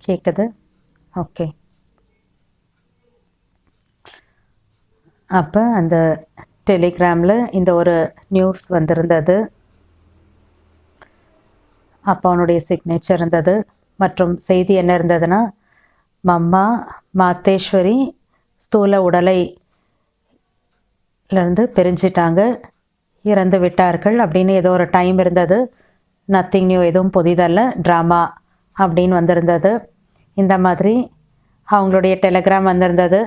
கேட்குது. ஓகே. அப்போ அந்த டெலிகிராமில் இந்த ஒரு நியூஸ் வந்திருந்தது. அப்போ அவனுடைய சிக்னேச்சர் இருந்தது. மற்றும் செய்தி என்ன இருந்ததுன்னா, மம்மா மாத்தேஸ்வரி ஸ்தூல உடலையிலேருந்து பிரிஞ்சிட்டாங்க, இறந்து விட்டார்கள் அப்படின்னு ஏதோ ஒரு டைம் இருந்தது. நத்திங் நியூ, எதுவும் புதிதல்ல, ட்ராமா அப்படின்னு வந்திருந்தது. இந்த மாதிரி அவங்களுடைய டெலிகிராம் வந்திருந்தது.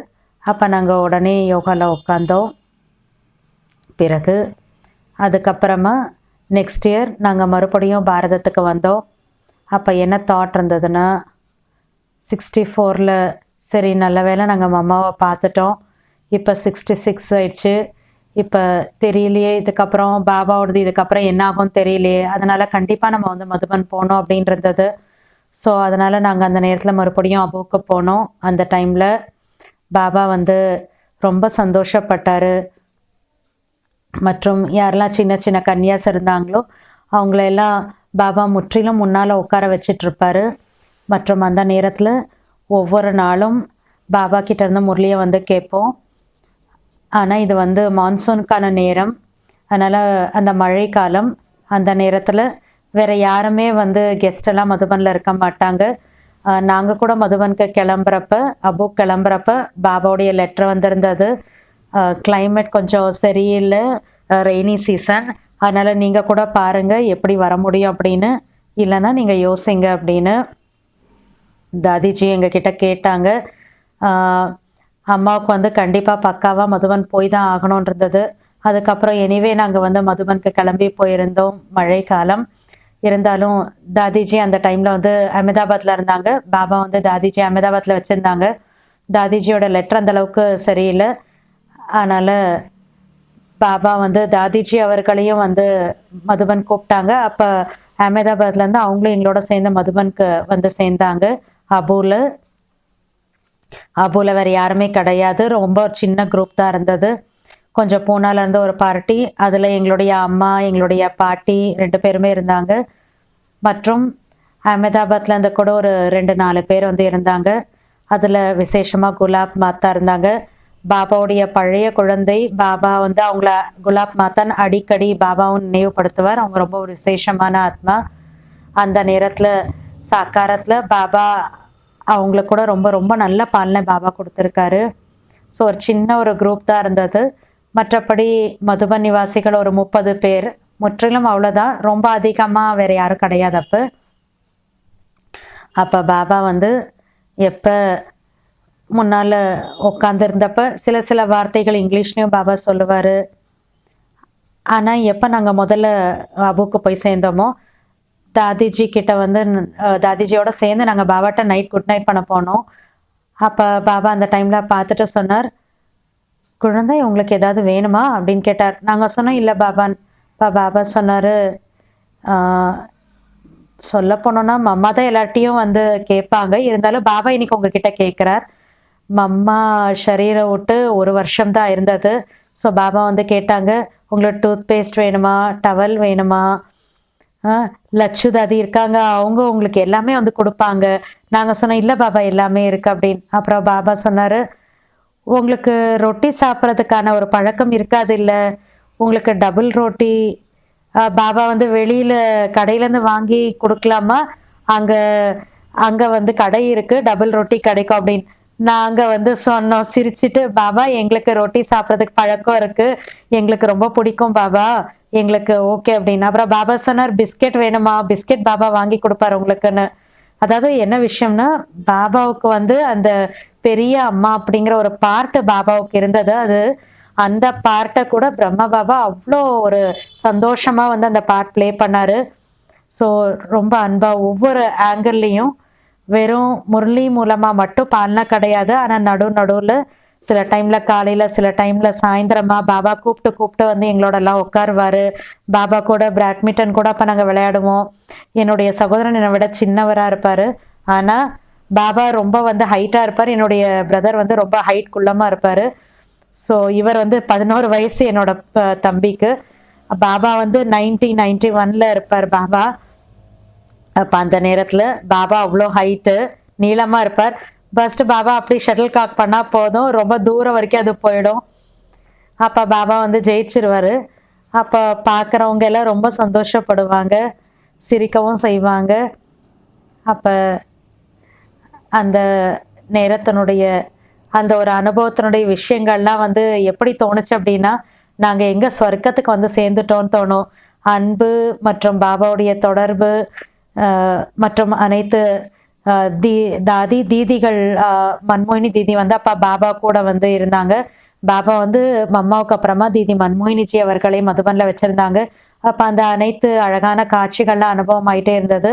அப்போ நாங்கள் உடனே யோகாவில் உட்காந்தோம். பிறகு அதுக்கப்புறமா நெக்ஸ்ட் இயர் நாங்கள் மறுபடியும் பாரதத்துக்கு வந்தோம். அப்போ என்ன தாட் இருந்ததுன்னா, 64 சரி நல்ல வேளை நாங்கள் மம்மாவை பார்த்துட்டோம், இப்போ 66 ஆயிடுச்சு, இப்போ தெரியலையே இதுக்கப்புறம் பாபாவோடது இதுக்கப்புறம் என்ன ஆகும் தெரியலையே, அதனால் கண்டிப்பாக நம்ம வந்து மதுபன் போகணும் அப்படின்றது. ஸோ அதனால் நாங்கள் அந்த நேரத்தில் மறுபடியும் அபுக்கு போனோம். அந்த டைமில் பாபா வந்து ரொம்ப சந்தோஷப்பட்டார். மற்றும் யாரெல்லாம் சின்ன சின்ன கன்னியாஸ் இருந்தாங்களோ அவங்களெல்லாம் பாபா முற்றிலும் முன்னால் உட்கார வச்சிட்ருப்பார். மற்றும் அந்த நேரத்தில் ஒவ்வொரு நாளும் பாபா கிட்டேருந்து முரளியை வந்து கேட்போம். ஆனால் இது வந்து மான்சூனுக்கான நேரம், அதனால் அந்த மழை காலம், அந்த நேரத்தில் வேறு யாருமே வந்து கெஸ்டெல்லாம் மதுபனில் இருக்க மாட்டாங்க. நாங்கள் கூட மதுபனுக்கு கிளம்புறப்ப, அபு கிளம்புறப்ப பாபாவுடைய லெட்டர் வந்திருந்தது. கிளைமேட் கொஞ்சம் சரியில்லை, ரெய்னி சீசன், அதனால் நீங்கள் கூட பாருங்கள் எப்படி வர முடியும் அப்படின்னு, இல்லைன்னா நீங்கள் யோசிங்க அப்படின்னு தாதிஜி எங்ககிட்ட கேட்டாங்க. அம்மாவுக்கு வந்து கண்டிப்பாக பக்காவாக மதுபன் போய் தான் ஆகணுன்றது. அதுக்கப்புறம் எனிவே நாங்கள் வந்து மதுபனுக்கு கிளம்பி போயிருந்தோம். மழை காலம் இருந்தாலும் தாதிஜி அந்த டைமில் வந்து அஹமதாபாத்தில் இருந்தாங்க. பாபா வந்து தாதிஜி அஹமதாபாத்தில் வச்சுருந்தாங்க. தாதிஜியோட லெட்டர் அந்தளவுக்கு சரியில்லை. அதனால் பாபா வந்து தாதிஜி அவர்களையும் வந்து மதுபன் கூப்பிட்டாங்க. அப்போ அஹமதாபாத்லேருந்து அவங்களும் எங்களோட சேர்ந்து மதுபனுக்கு வந்து சேர்ந்தாங்க. அபுல வேறு யாருமே கிடையாது, ரொம்ப ஒரு சின்ன குரூப் தான் இருந்தது. கொஞ்சம் பூனாலேருந்து ஒரு பார்ட்டி, அதில் எங்களுடைய அம்மா எங்களுடைய பாட்டி 2 பேருமே இருந்தாங்க. மற்றும் அஹமதாபாத்லேருந்து கூட ஒரு 2-4 பேர் வந்து இருந்தாங்க. அதில் விசேஷமாக குலாப் மாத்தா இருந்தாங்க, பாபாவுடைய பழைய குழந்தை. பாபா வந்து அவங்கள குலாப் மாத்தான் அடிக்கடி பாபாவும் நினைவுபடுத்துவார். அவங்க ரொம்ப ஒரு விசேஷமான ஆத்மா. அந்த நேரத்தில் சாக்காரத்தில் பாபா அவங்களுக்கு கூட ரொம்ப ரொம்ப நல்ல பாலனை பாபா கொடுத்துருக்காரு. ஸோ ஒரு சின்ன ஒரு குரூப் தான் இருந்தது. மற்றபடி மதுபன் நிவாசிகள் ஒரு 30 பேர், முற்றிலும் அவ்வளோதான், ரொம்ப அதிகமாக வேறு யாரும் கிடையாது. அப்போ பாபா வந்து எப்போ முன்னால் உட்காந்துருந்தப்ப சில வார்த்தைகள் இங்கிலீஷ்லேயும் பாபா சொல்லுவார். ஆனால் எப்போ நாங்கள் முதல்ல அபுக்கு போய் சேர்ந்தோமோ, தாதிஜி கிட்ட வந்து தாதிஜியோட சேர்ந்து நாங்கள் பாபாட்ட நைட் குட் நைட் பண்ண போனோம். அப்போ பாபா அந்த டைமில் பார்த்துட்டு சொன்னார், குழந்தை உங்களுக்கு ஏதாவது வேணுமா அப்படின்னு கேட்டார். நாங்கள் சொன்னோம் இல்லை பாபான். பாபா சொன்னார், சொல்ல போனோன்னா மம்மா தான் எல்லார்ட்டையும் வந்து கேட்பாங்க, இருந்தாலும் பாபா இன்னைக்கு உங்ககிட்ட கேட்குறார். மம்மா ஷரீரை விட்டு 1 வருஷம் தான் இருந்தது. ஸோ பாபா வந்து கேட்டாங்க, உங்களுக்கு டூத் பேஸ்ட் வேணுமா, டவல் வேணுமா, லட்சு தாதி இருக்காங்க, அவங்க உங்களுக்கு எல்லாமே வந்து கொடுப்பாங்க. நாங்கள் சொன்னோம் இல்லை பாபா எல்லாமே இருக்குது அப்படின்னு. அப்புறம் பாபா சொன்னார், உங்களுக்கு ரொட்டி சாப்பிட்றதுக்கான ஒரு பழக்கம் இருக்காது இல்லை, உங்களுக்கு டபுள் ரொட்டி பாபா வந்து வெளியில் கடையிலேருந்து வாங்கி கொடுக்கலாமா, அங்கே வந்து கடை இருக்குது, டபுள் ரொட்டி கிடைக்கும் அப்படின்னு. நாங்கள் வந்து சொன்னோம் சிரிச்சிட்டு, பாபா எங்களுக்கு ரொட்டி சாப்பிட்றதுக்கு பழக்கம் இருக்குது, எங்களுக்கு ரொம்ப பிடிக்கும் பாபா, எங்களுக்கு ஓகே அப்படின்னு. அப்புறம் பாபா சொன்னார், பிஸ்கெட் வேணுமா, பிஸ்கெட் பாபா வாங்கி கொடுப்பார் உங்களுக்குன்னு. அதாவது என்ன விஷயம்னா, பாபாவுக்கு வந்து அந்த பெரிய அம்மா அப்படிங்கிற ஒரு பார்ட்டு பாபாவுக்கு இருந்தது. அது அந்த பார்ட்டை கூட பிரம்ம பாபா அவ்வளோ ஒரு சந்தோஷமாக வந்து அந்த பார்ட் ப்ளே பண்ணார். ஸோ ரொம்ப அன்பாக ஒவ்வொரு ஆங்கிள்லேயும், வெறும் முரளி மூலமாக மட்டும் பாலனா கிடையாது, ஆனால் நடுவில் சில டைமில் காலையில், சில டைமில் சாயந்தரமாக பாபா கூப்பிட்டு வந்து எங்களோடலாம் உட்காருவார். பாபா கூட பேட்மிண்டன் கூட அப்போ நாங்கள் விளையாடுவோம். என்னுடைய சகோதரன் என்னை விட சின்னவராக இருப்பார், ஆனால் பாபா ரொம்ப வந்து ஹைட்டாக இருப்பார். என்னுடைய பிரதர் வந்து ரொம்ப ஹைட் குள்ளமாக இருப்பார். ஸோ இவர் வந்து 11 வயசு என்னோட தம்பிக்கு. பாபா வந்து 91 இருப்பார் பாபா. அப்போ அந்த நேரத்தில் பாபா அவ்வளோ ஹைட்டு, நீளமாக இருப்பார். ஃபர்ஸ்ட் பாபா அப்படி ஷட்டில் காக் பண்ணால் போதும், ரொம்ப தூரம் வரைக்கும் அது போயிடும். அப்போ பாபா வந்து ஜெயிச்சிருவார். அப்போ பார்க்குறவங்க எல்லாம் ரொம்ப சந்தோஷப்படுவாங்க, சிரிக்கவும் செய்வாங்க. அப்போ அந்த நேரத்தினுடைய அந்த ஒரு அனுபவத்தினுடைய விஷயங்கள்லாம் வந்து எப்படி தோணுச்சு அப்படின்னா, நாங்கள் எங்கே சொர்க்கத்துக்கு வந்து சேர்ந்துட்டோன்னு தோணும். அன்பு மற்றும் பாபாவுடைய தொடர்பு மற்றும் அனைத்து தாதி தீதிகள், மன்மோகினி தீதி வந்து அப்பா பாபா கூட வந்து இருந்தாங்க. பாபா வந்து மம்மாவுக்கு அப்புறமா தீதி மன்மோகினிஜி அவர்களை மதுபனில் வச்சுருந்தாங்க. அப்போ அந்த அனைத்து அழகான காட்சிகள்லாம் அனுபவம் ஆகிட்டே இருந்தது.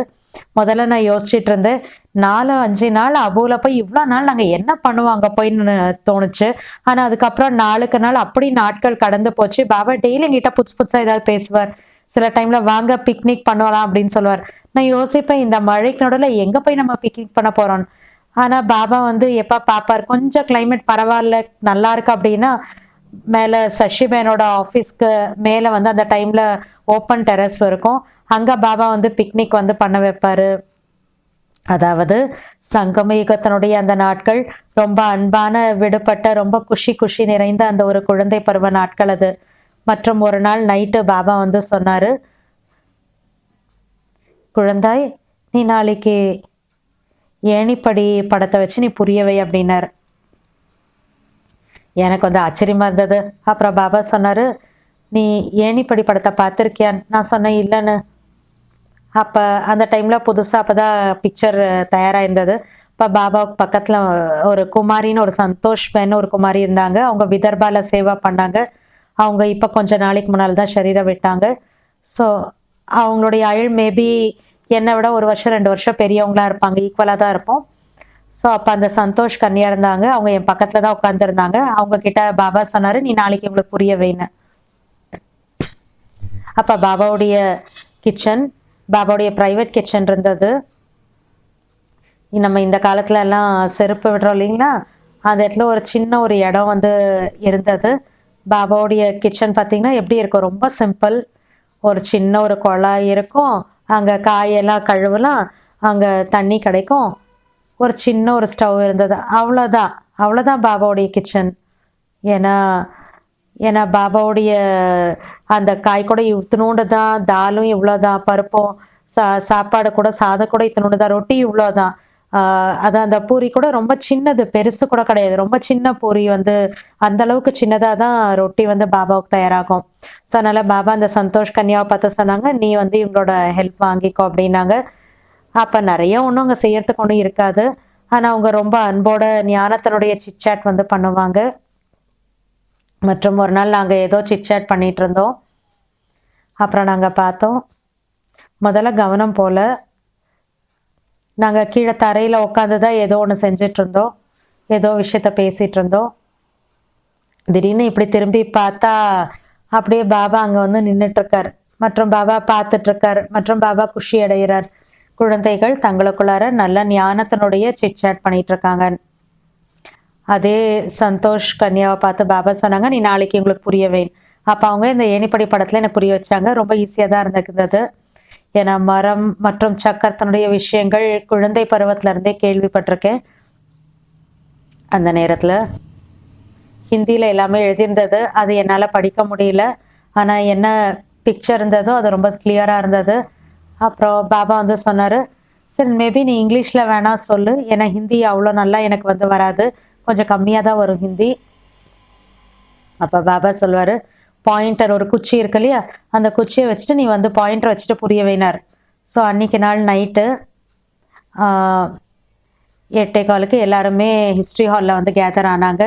முதல்ல நான் யோசிச்சுட்டு இருந்தேன், 4-5 நாள் அபுல போய் இவ்வளோ நாள் நாங்கள் என்ன பண்ணுவோம் அங்கே போயின்னு தோணுச்சு. ஆனால் அதுக்கப்புறம் நாளுக்கு நாள் அப்படி நாட்கள் கடந்து போச்சு. பாபா டெய்லி எங்கிட்ட புதுசு புதுசாக ஏதாவது பேசுவார். சில டைமில் வாங்க பிக்னிக் பண்ணலாம் அப்படின்னு சொல்லுவார். நான் யோசிப்பேன், இந்த மழைக்கு நடுவில் எங்கே போய் நம்ம பிக்னிக் பண்ண போகிறோம். ஆனால் பாபா வந்து எப்போ பார்ப்பார், கொஞ்சம் கிளைமேட் பரவாயில்ல நல்லா இருக்கு அப்படின்னா மேலே சஷிபேனோட ஆஃபீஸ்க்கு மேலே வந்து அந்த டைமில் ஓப்பன் டெரஸ் இருக்கும். அங்கே பாபா வந்து பிக்னிக் வந்து பண்ண வைப்பார். அதாவது சங்கம யுகத்தினுடைய அந்த நாட்கள் ரொம்ப அன்பான, விடுபட்ட, ரொம்ப குஷி நிறைந்த அந்த ஒரு குழந்தை பருவ நாட்கள் அது. மற்றும் ஒரு நாள் நைட்டு பாபா வந்து சொன்னார், குழந்தாய், நீ நாளைக்கு ஏணிப்படி படத்தை வச்சு நீ புரியவை அப்படின்னார். எனக்கு வந்து ஆச்சரியமா இருந்தது. அப்புறம் பாபா சொன்னார், நீ ஏணிப்படி படத்தை பார்த்துருக்கியான்னு. நான் சொன்னேன் இல்லைன்னு. அப்போ அந்த டைமில் புதுசாக அப்போ தான் பிக்சர் தயாராக இருந்தது. இப்போ பாபாவுக்கு பக்கத்தில் ஒரு குமாரின்னு, ஒரு சந்தோஷ் பெண் ஒரு குமாரி இருந்தாங்க. அவங்க விதர்பாவில் சேவா பண்ணாங்க. அவங்க இப்போ கொஞ்ச நாளைக்கு முன்னால் தான் சரீரம் விட்டாங்க. ஸோ அவங்களுடைய அயல் மேபி என்னை விட 1 வருஷம் 2 வருஷம் பெரியவங்களா இருப்பாங்க, ஈக்குவலாக தான் இருப்போம். ஸோ அப்போ அந்த சந்தோஷ் கன்னியா இருந்தாங்க. அவங்க என் பக்கத்தில் தான் உட்காந்துருந்தாங்க. அவங்க கிட்ட பாபா சொன்னார், நீ நாளைக்கு உங்களுக்கு புரிய வைன்னு. அப்போ பாபாவுடைய கிச்சன், பாபாவுடைய ப்ரைவேட் கிச்சன் இருந்தது. நம்ம இந்த காலத்துல எல்லாம் செருப்பு விடுறோம் இல்லைங்களா, அந்த இடத்துல ஒரு சின்ன ஒரு இடம் வந்து இருந்தது. பாபாவுடைய கிச்சன் பார்த்தீங்கன்னா எப்படி இருக்கும், ரொம்ப சிம்பிள். ஒரு சின்ன ஒரு குழாய் இருக்கும், அங்கே காயெல்லாம் கழுவலாம், அங்கே தண்ணி கிடைக்கும், ஒரு சின்ன ஒரு ஸ்டவ் இருந்தது, அவ்வளோதான் பாபாவுடைய கிச்சன். ஏன்னா பாபாவுடைய அந்த காய் கூட இத்தினோண்டு தான், தாலும் இவ்வளோதான், பருப்பும் சாப்பாடு கூட சாதம் கூட இத்தினோண்டு தான், ரொட்டி இவ்வளோதான். அது அந்த பூரி கூட ரொம்ப சின்னது, பெருசு கூட கிடையாது, ரொம்ப சின்ன பூரி வந்து அந்த அளவுக்கு சின்னதாக தான் ரொட்டி வந்து பாபாவுக்கு தயாராகும். ஸோ அதனால் பாபா அந்த சந்தோஷ் கன்யாவை பார்த்து சொன்னாங்க, நீ வந்து இவங்களோட ஹெல்ப் வாங்கிக்கோ அப்படின்னாங்க. அப்போ நிறைய ஒன்றும் அங்கே செய்யறதுக்கு ஒன்றும் இருக்காது. ஆனால் அவங்க ரொம்ப அன்போட ஞானத்தினுடைய சிட்சாட் வந்து பண்ணுவாங்க. மற்றும் ஒரு நாள் நாங்கள் ஏதோ சிட்சாட் பண்ணிகிட்டு இருந்தோம். அப்புறம் நாங்கள் பார்த்தோம், முதல்ல கவனம் போல் நாங்கள் கீழே தரையில் உட்காந்து தான் ஏதோ ஒன்று செஞ்சிட்டு இருந்தோம், ஏதோ விஷயத்த பேசிகிட்டு இருந்தோம். திடீர்னு இப்படி திரும்பி பார்த்தா அப்படியே பாபா அங்கே வந்து நின்றுட்டுருக்கார், மற்றும் பாபா பார்த்துட்ருக்கார், மற்றும் பாபா குஷி அடைகிறார். குழந்தைகள் தங்களுக்குள்ளார நல்ல ஞானத்தினுடைய சிட்சாட் பண்ணிட்டு இருக்காங்க. அதே சந்தோஷ் கன்யாவை பார்த்து பாபா சொன்னாங்க, நீ நாளைக்கு உங்களுக்கு புரியவே. அப்போ அவங்க இந்த ஏணிப்படி படத்தில் எனக்கு புரிய வச்சாங்க. ரொம்ப ஈஸியாக தான் இருந்தது. ஏன்னா மரம் மற்றும் சக்கரத்தினுடைய விஷயங்கள் குழந்தை பருவத்திலேருந்தே கேள்விப்பட்டிருக்கேன். அந்த நேரத்தில் ஹிந்தியில் எல்லாமே எழுதியிருந்தது, அது என்னால் படிக்க முடியல. ஆனால் என்ன பிக்சர் இருந்ததோ அது ரொம்ப கிளியராக இருந்தது. அப்புறம் பாபா வந்து சொன்னார், சரி மேபி நீ இங்கிலீஷில் வேணா சொல்லு, ஏன்னா ஹிந்தி அவ்வளோ நல்லா எனக்கு வந்து வராது, கொஞ்சம் கம்மியாக தான் வரும் ஹிந்தி. அப்போ பாபா சொல்வார், பாயிண்டர் ஒரு குச்சி இருக்கு இல்லையா, அந்த குச்சியை வச்சுட்டு நீ வந்து பாயிண்டர் வச்சுட்டு புரிய வைனார். ஸோ அன்றைக்கி நாள் நைட்டு 8:15 எல்லாருமே ஹிஸ்ட்ரி ஹாலில் வந்து கேதர் ஆனாங்க.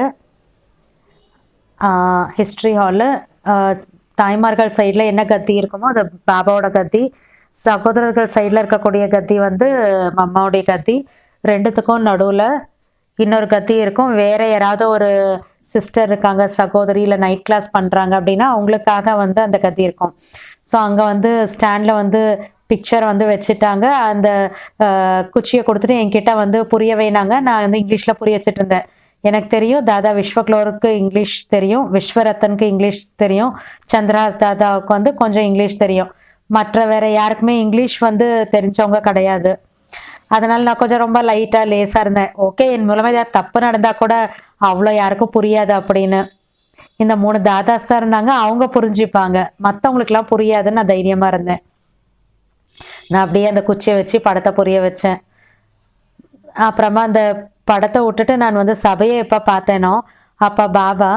ஹிஸ்ட்ரி ஹாலில் தாய்மார்கள் சைடில் என்ன கத்தி இருக்குமோ அது பாபாவோட கத்தி, சகோதரர்கள் சைடில் இருக்கக்கூடிய கத்தி வந்து மம்மாவுடைய கத்தி, ரெண்டுத்துக்கும் நடுவில் இன்னொரு கத்தி இருக்கும். வேறு யாராவது ஒரு சிஸ்டர் இருக்காங்க, சகோதரி, இல்லை நைட் கிளாஸ் பண்ணுறாங்க அப்படின்னா அவங்களுக்காக வந்து அந்த கத்தி இருக்கும். ஸோ அங்கே வந்து ஸ்டாண்டில் வந்து பிக்சர் வந்து வச்சுட்டாங்க. அந்த குச்சியை கொடுத்துட்டு என்கிட்ட வந்து புரிய வைனாங்க. நான் வந்து இங்கிலீஷில் புரிய வச்சுட்டு இருந்தேன். எனக்கு தெரியும் தாதா விஸ்வக்லோருக்கு இங்கிலீஷ் தெரியும், விஸ்வரத்தனுக்கு இங்கிலீஷ் தெரியும், சந்திரஹாஸ் தாதாவுக்கு வந்து கொஞ்சம் இங்கிலீஷ் தெரியும். மற்ற வேறு யாருக்குமே இங்கிலீஷ் வந்து தெரிஞ்சவங்க கிடையாது. அதனால நான் கொஞ்சம் ரொம்ப லைட்டாக லேசாக இருந்தேன். ஓகே, என் மூலமாக ஏதாவது தப்பு நடந்தால் கூட அவ்வளோ யாருக்கும் புரியாது அப்படின்னு. இந்த 3 தாதாஸ் தான் இருந்தாங்க, அவங்க புரிஞ்சுப்பாங்க, மற்றவங்களுக்குலாம் புரியாதுன்னு நான் தைரியமாக இருந்தேன். நான் அப்படியே அந்த குச்சியை வச்சு படத்தை புரிய வச்சேன். அப்புறமா அந்த படத்தை விட்டுட்டு நான் வந்து சபையை எப்போ பார்த்தேனோ அப்போ பாபா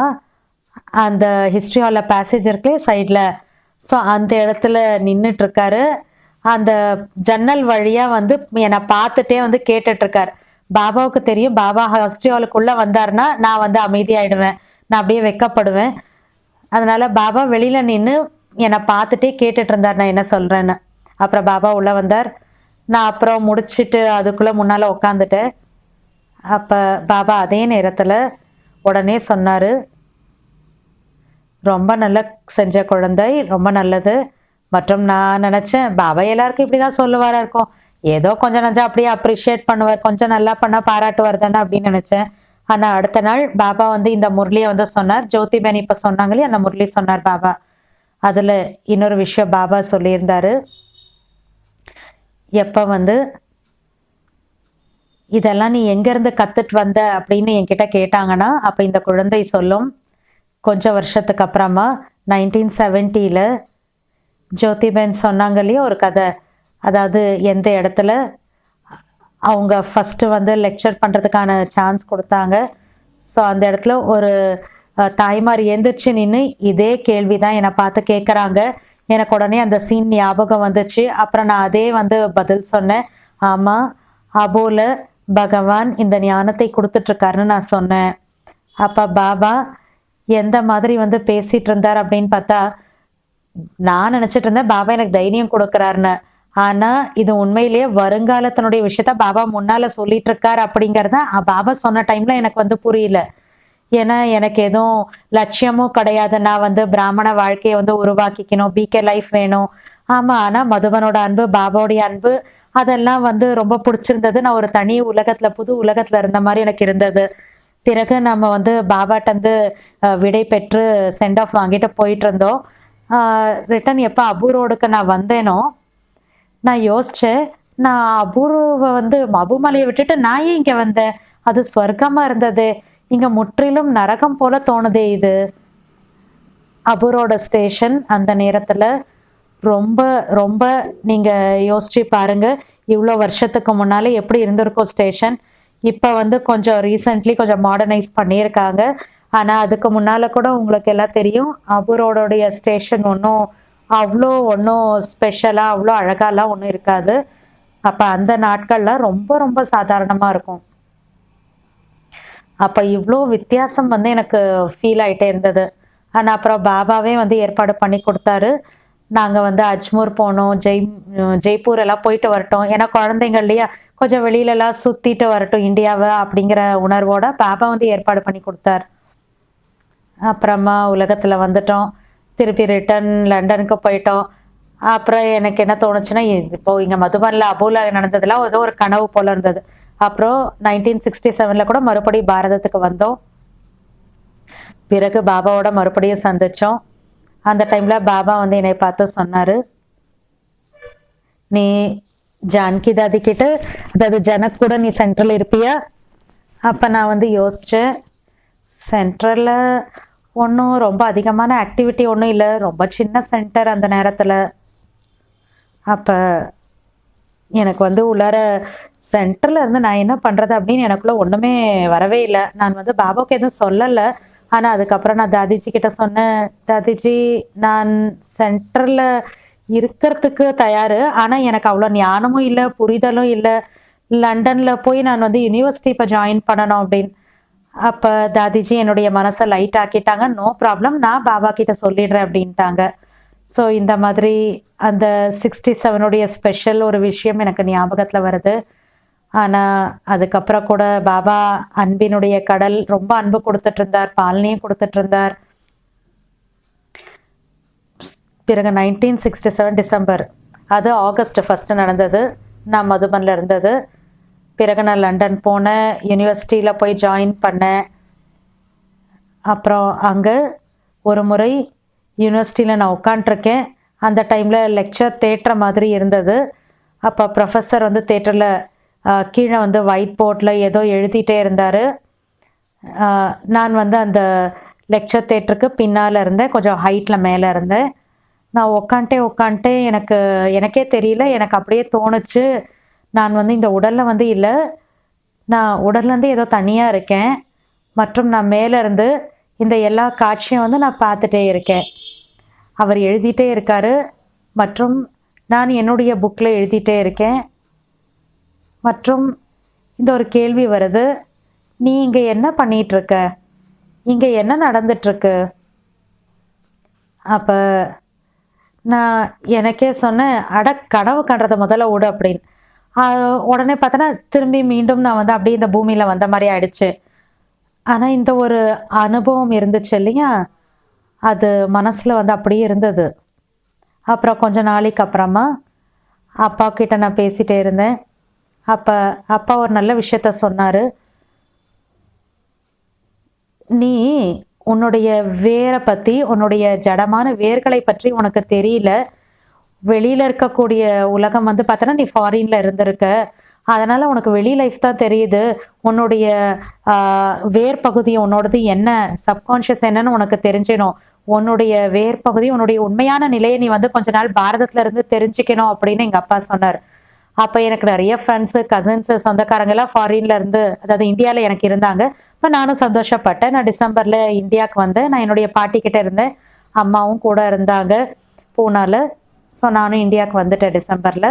அந்த ஹிஸ்ட்ரி ஹாலில் பேசேஜ் இருக்கு சைடில், ஸோ அந்த இடத்துல நின்றுட்டுருக்காரு. அந்த ஜன்னல் வழியாக வந்து என்னை பார்த்துட்டே வந்து கேட்டுட்ருக்கார். பாபாவுக்கு தெரியும், பாபா ஹிஸ்ட்ரி ஹாலுக்குள்ளே வந்தாருன்னா நான் வந்து அமைதியாகிடுவேன், நான் அப்படியே வெக்கப்படுவேன். அதனால் பாபா வெளியில் நின்று என்னை பார்த்துட்டே கேட்டுட்டு இருந்தார் நான் என்ன சொல்கிறேன்னு. அப்புறம் பாபா உள்ளே வந்தார். நான் அப்புறம் முடிச்சுட்டு அதுக்குள்ளே முன்னால் உக்காந்துட்டேன். அப்போ பாபா அதே நேரத்தில் உடனே சொன்னார், ரொம்ப நல்லா செஞ்ச குழந்தை, ரொம்ப நல்லது. மற்றும் நான் நினச்சேன் பாபா எல்லாருக்கும் இப்படி தான் சொல்லுவாரா இருக்கும், ஏதோ கொஞ்சம் நஞ்சம் அப்படியே அப்ரிஷியேட் பண்ணுவார், கொஞ்சம் நல்லா பண்ணால் பாராட்டுவார் தானே அப்படின்னு நினச்சேன். ஆனால் அடுத்த நாள் பாபா வந்து இந்த முரளியை வந்து சொன்னார். ஜோதிபேன் இப்போ சொன்னாங்களே அந்த முரளி சொன்னார் பாபா. அதில் இன்னொரு விஷயம் பாபா சொல்லியிருந்தாரு. எப்போ வந்து இதெல்லாம் நீ எங்கேருந்து கற்றுட்டு வந்த அப்படின்னு என்கிட்ட கேட்டாங்கன்னா அப்போ இந்த குழந்தை சொல்லும், கொஞ்சம் வருஷத்துக்கு அப்புறமா 1970 ஜோதிபேன் சொன்னாங்க இல்லையா ஒரு கதை. அதாவது எந்த இடத்துல அவங்க ஃபஸ்ட்டு வந்து லெக்சர் பண்ணுறதுக்கான சான்ஸ் கொடுத்தாங்க. ஸோ அந்த இடத்துல ஒரு தாய்மார் எந்திரிச்சு நின்று இதே கேள்வி தான் என்னை பார்த்து கேட்குறாங்க. எனக்கு உடனே அந்த சீன் ஞாபகம் வந்துச்சு. அப்புறம் நான் அதே வந்து பதில் சொன்னேன். ஆமாம், அபோல பகவான் இந்த ஞானத்தை கொடுத்துட்ருக்காருன்னு நான் சொன்னேன். அப்போ பாபா எந்த மாதிரி வந்து பேசிகிட்டு இருந்தார் அப்படின்னு பார்த்தா, நான் நினச்சிட்டு இருந்தேன் பாபா எனக்கு தைரியம் கொடுக்குறாருன்னு. ஆனால் இது உண்மையிலேயே வருங்காலத்தினுடைய விஷயத்த பாபா முன்னால் சொல்லிட்டு இருக்கார் அப்படிங்கிறத பாபா சொன்ன டைமில் எனக்கு வந்து புரியல. ஏன்னா எனக்கு எதுவும் லட்சியமும் கிடையாது. நான் வந்து பிராமண வாழ்க்கையை வந்து உருவாக்கிக்கணும், பிகே லைஃப் வேணும். ஆமாம், ஆனால் மதுபனோட அன்பு, பாபாவுடைய அன்பு அதெல்லாம் வந்து ரொம்ப பிடிச்சிருந்தது. நான் ஒரு தனி உலகத்தில், புது உலகத்தில் இருந்த மாதிரி எனக்கு இருந்தது. பிறகு நம்ம வந்து பாபாட்டந்து விடை பெற்று சென்ட் ஆஃப் வாங்கிட்டு போயிட்டு இருந்தோம். ரிட்டன் எப்போ அபூரோடுக்கு நான் வந்தேனோ நான் யோசித்தேன், நான் அபூர்வை வந்து அபுமலையை விட்டுட்டு நான் ஏன் இங்கே வந்தேன்? அது ஸ்வர்க்கமாக இருந்தது, இங்கே முற்றிலும் நரகம் போல தோணுதே இது. அபூரோட ஸ்டேஷன் அந்த நேரத்தில் ரொம்ப ரொம்ப நீங்கள் யோசிச்சு பாருங்கள், இவ்வளோ வருஷத்துக்கு முன்னால் எப்படி இருந்திருக்கும் ஸ்டேஷன். இப்போ வந்து கொஞ்சம் ரீசெண்ட்லி கொஞ்சம் மாடர்னைஸ் பண்ணியிருக்காங்க. ஆனால் அதுக்கு முன்னால் கூட உங்களுக்கு எல்லாம் தெரியும், அபூரோடைய ஸ்டேஷன் ஒன்றும் ஸ்பெஷலாக அவ்வளோ அழகாலாம் ஒன்றும் இருக்காது. அப்போ அந்த நாட்கள்லாம் ரொம்ப ரொம்ப சாதாரணமாக இருக்கும். அப்போ இவ்வளோ வித்தியாசம் வந்து எனக்கு ஃபீல் ஆகிட்டே இருந்தது. ஆனால் அப்புறம் பாபாவே வந்து ஏற்பாடு பண்ணி கொடுத்தாரு. நாங்கள் வந்து அஜ்மூர் போனோம், ஜெய்ப்பூர் எல்லாம் போயிட்டு வரட்டும், ஏன்னா குழந்தைங்க இல்லையா, கொஞ்சம் வெளியிலலாம் சுற்றிட்டு வரட்டும் இந்தியாவை அப்படிங்கிற உணர்வோட பாபா வந்து ஏற்பாடு பண்ணி கொடுத்தார். அப்புறமா உலகத்தில் வந்துட்டோம், திருப்பி ரிட்டன் லண்டனுக்கு போயிட்டோம். அப்புறம் எனக்கு என்ன தோணுச்சுன்னா, இப்போது இங்கே மதுபனில் அபோல நடந்ததெல்லாம் ஏதோ ஒரு கனவு போல் இருந்தது. அப்புறம் 1967 கூட மறுபடியும் பாரதத்துக்கு வந்தோம். பிறகு பாபாவோட மறுபடியும் சந்தித்தோம். அந்த டைமில் பாபா வந்து என்னை பார்த்து சொன்னார், நீ ஜான்கி தாதி கிட்ட, அதாவது ஜனக் கூட நீ சென்ட்ரல் இருப்பியா? அப்போ நான் வந்து யோசித்தேன், சென்ட்ரலில் ஒன்றும் ரொம்ப அதிகமான ஆக்டிவிட்டி ஒன்றும் இல்லை, ரொம்ப சின்ன சென்டர் அந்த நேரத்தில். அப்போ எனக்கு வந்து உள்ளார சென்டரில் இருந்து நான் என்ன பண்ணுறது அப்படின்னு எனக்குள்ளே ஒன்றுமே வரவே இல்லை. நான் வந்து பாபாவுக்கு எதுவும் சொல்லலை. ஆனால் அதுக்கப்புறம் நான் தாதிஜி கிட்ட சொன்னேன், தாதிஜி நான் சென்டரில் இருக்கிறதுக்கு தயார், ஆனால் எனக்கு அவ்வளோ ஞானமும் இல்லை, புரிதலும் இல்லை. லண்டனில் போய் நான் வந்து யூனிவர்சிட்டி இப்போ ஜாயின் பண்ணணும் அப்படின்னு. அப்போ தாதிஜி என்னுடைய மனசை லைட் ஆக்கிட்டாங்க. நோ ப்ராப்ளம், நான் பாபா கிட்ட சொல்லிடுறேன் அப்படின்ட்டாங்க. ஸோ இந்த மாதிரி அந்த 67 ஸ்பெஷல் ஒரு விஷயம் எனக்கு ஞாபகத்தில் வருது. ஆனால் அதுக்கப்புறம் கூட பாபா அன்பினுடைய கடல், ரொம்ப அன்பு கொடுத்துட்டு இருந்தார், பாலனையும் கொடுத்துட்டு இருந்தார். பிறகு 1967 டிசம்பர், அது ஆகஸ்ட் 1 நடந்தது. நான் மதுபனில் இருந்தது. பிறகு நான் லண்டன் போனேன், யூனிவர்சிட்டியில் போய் ஜாயின் பண்ணேன். அப்புறம் அங்கே ஒரு முறை யூனிவர்சிட்டியில் நான் உட்காண்ட்ருக்கேன். அந்த டைமில் லெக்சர் தேட்டர் மாதிரி இருந்தது. அப்போ ப்ரொஃபஸர் வந்து தேட்டரில் கீழே வந்து ஒயிட் போர்டில் ஏதோ எழுதிட்டே இருந்தார். நான் வந்து அந்த லெக்சர் தேட்டருக்கு பின்னால் இருந்தேன், கொஞ்சம் ஹைட்டில் மேலே இருந்தேன். நான் உக்காண்ட்டே எனக்கே தெரியல, எனக்கு அப்படியே தோணுச்சு, நான் வந்து இந்த உடலில் வந்து இல்லை, நான் உடல்லேருந்து ஏதோ தனியாக இருக்கேன் மற்றும் நான் மேலே இருந்து இந்த எல்லா காட்சியும் வந்து நான் பார்த்துட்டே இருக்கேன். அவர் எழுதிட்டே இருக்காரு மற்றும் நான் என்னுடைய புக்கில் எழுதிட்டே இருக்கேன். மற்றும் இந்த ஒரு கேள்வி வருது, நீ இங்கே என்ன பண்ணிகிட்ருக்க, இங்கே என்ன நடந்துட்டுருக்கு? அப்போ நான் எனக்கே சொன்னேன், கனவு கண்டுறதை முதல்ல விடு அப்படின்னு. உடனே பார்த்தோன்னா திரும்பி மீண்டும் நான் வந்து அப்படியே இந்த பூமியில் வந்த மாதிரி ஆயிடுச்சு. ஆனால் இந்த ஒரு அனுபவம் இருந்துச்சு இல்லையா, அது மனசில் வந்து அப்படியே இருந்தது. அப்புறம் கொஞ்ச நாளைக்கு அப்புறமா அப்பா கிட்ட நான் பேசிகிட்டே இருந்தேன். அப்பா ஒரு நல்ல விஷயத்த சொன்னார். நீ உன்னுடைய வேரை பற்றி, உன்னுடைய ஜடமான வேர்களை பற்றி உனக்கு தெரியல. வெளியில் இருக்கக்கூடிய உலகம் வந்து பார்த்தோன்னா நீ ஃபாரினில் இருந்திருக்க, அதனால் உனக்கு வெளி லைஃப் தான் தெரியுது. உன்னுடைய வேர் பகுதி உன்னோடது என்ன, சப்கான்ஷியஸ் என்னன்னு உனக்கு தெரிஞ்சிடும். உன்னுடைய வேர் பகுதி, உன்னுடைய உண்மையான நிலையை நீ வந்து கொஞ்ச நாள் பாரதத்தில் இருந்து தெரிஞ்சுக்கணும் அப்படின்னு எங்கள் அப்பா சொன்னார். அப்போ எனக்கு நிறைய ஃப்ரெண்ட்ஸு, கசின்ஸு, சொந்தக்காரங்கெல்லாம் ஃபாரின்ல இருந்து, அதாவது இந்தியாவில் எனக்கு இருந்தாங்க. இப்போ நானும் சந்தோஷப்பட்டேன். நான் டிசம்பரில் இந்தியாவுக்கு வந்தேன். நான் என்னுடைய பாட்டிக்கிட்ட இருந்தேன், அம்மாவும் கூட இருந்தாங்க பூனாவில். ஸோ நானும் இந்தியாவுக்கு வந்துட்டேன் டிசம்பரில்.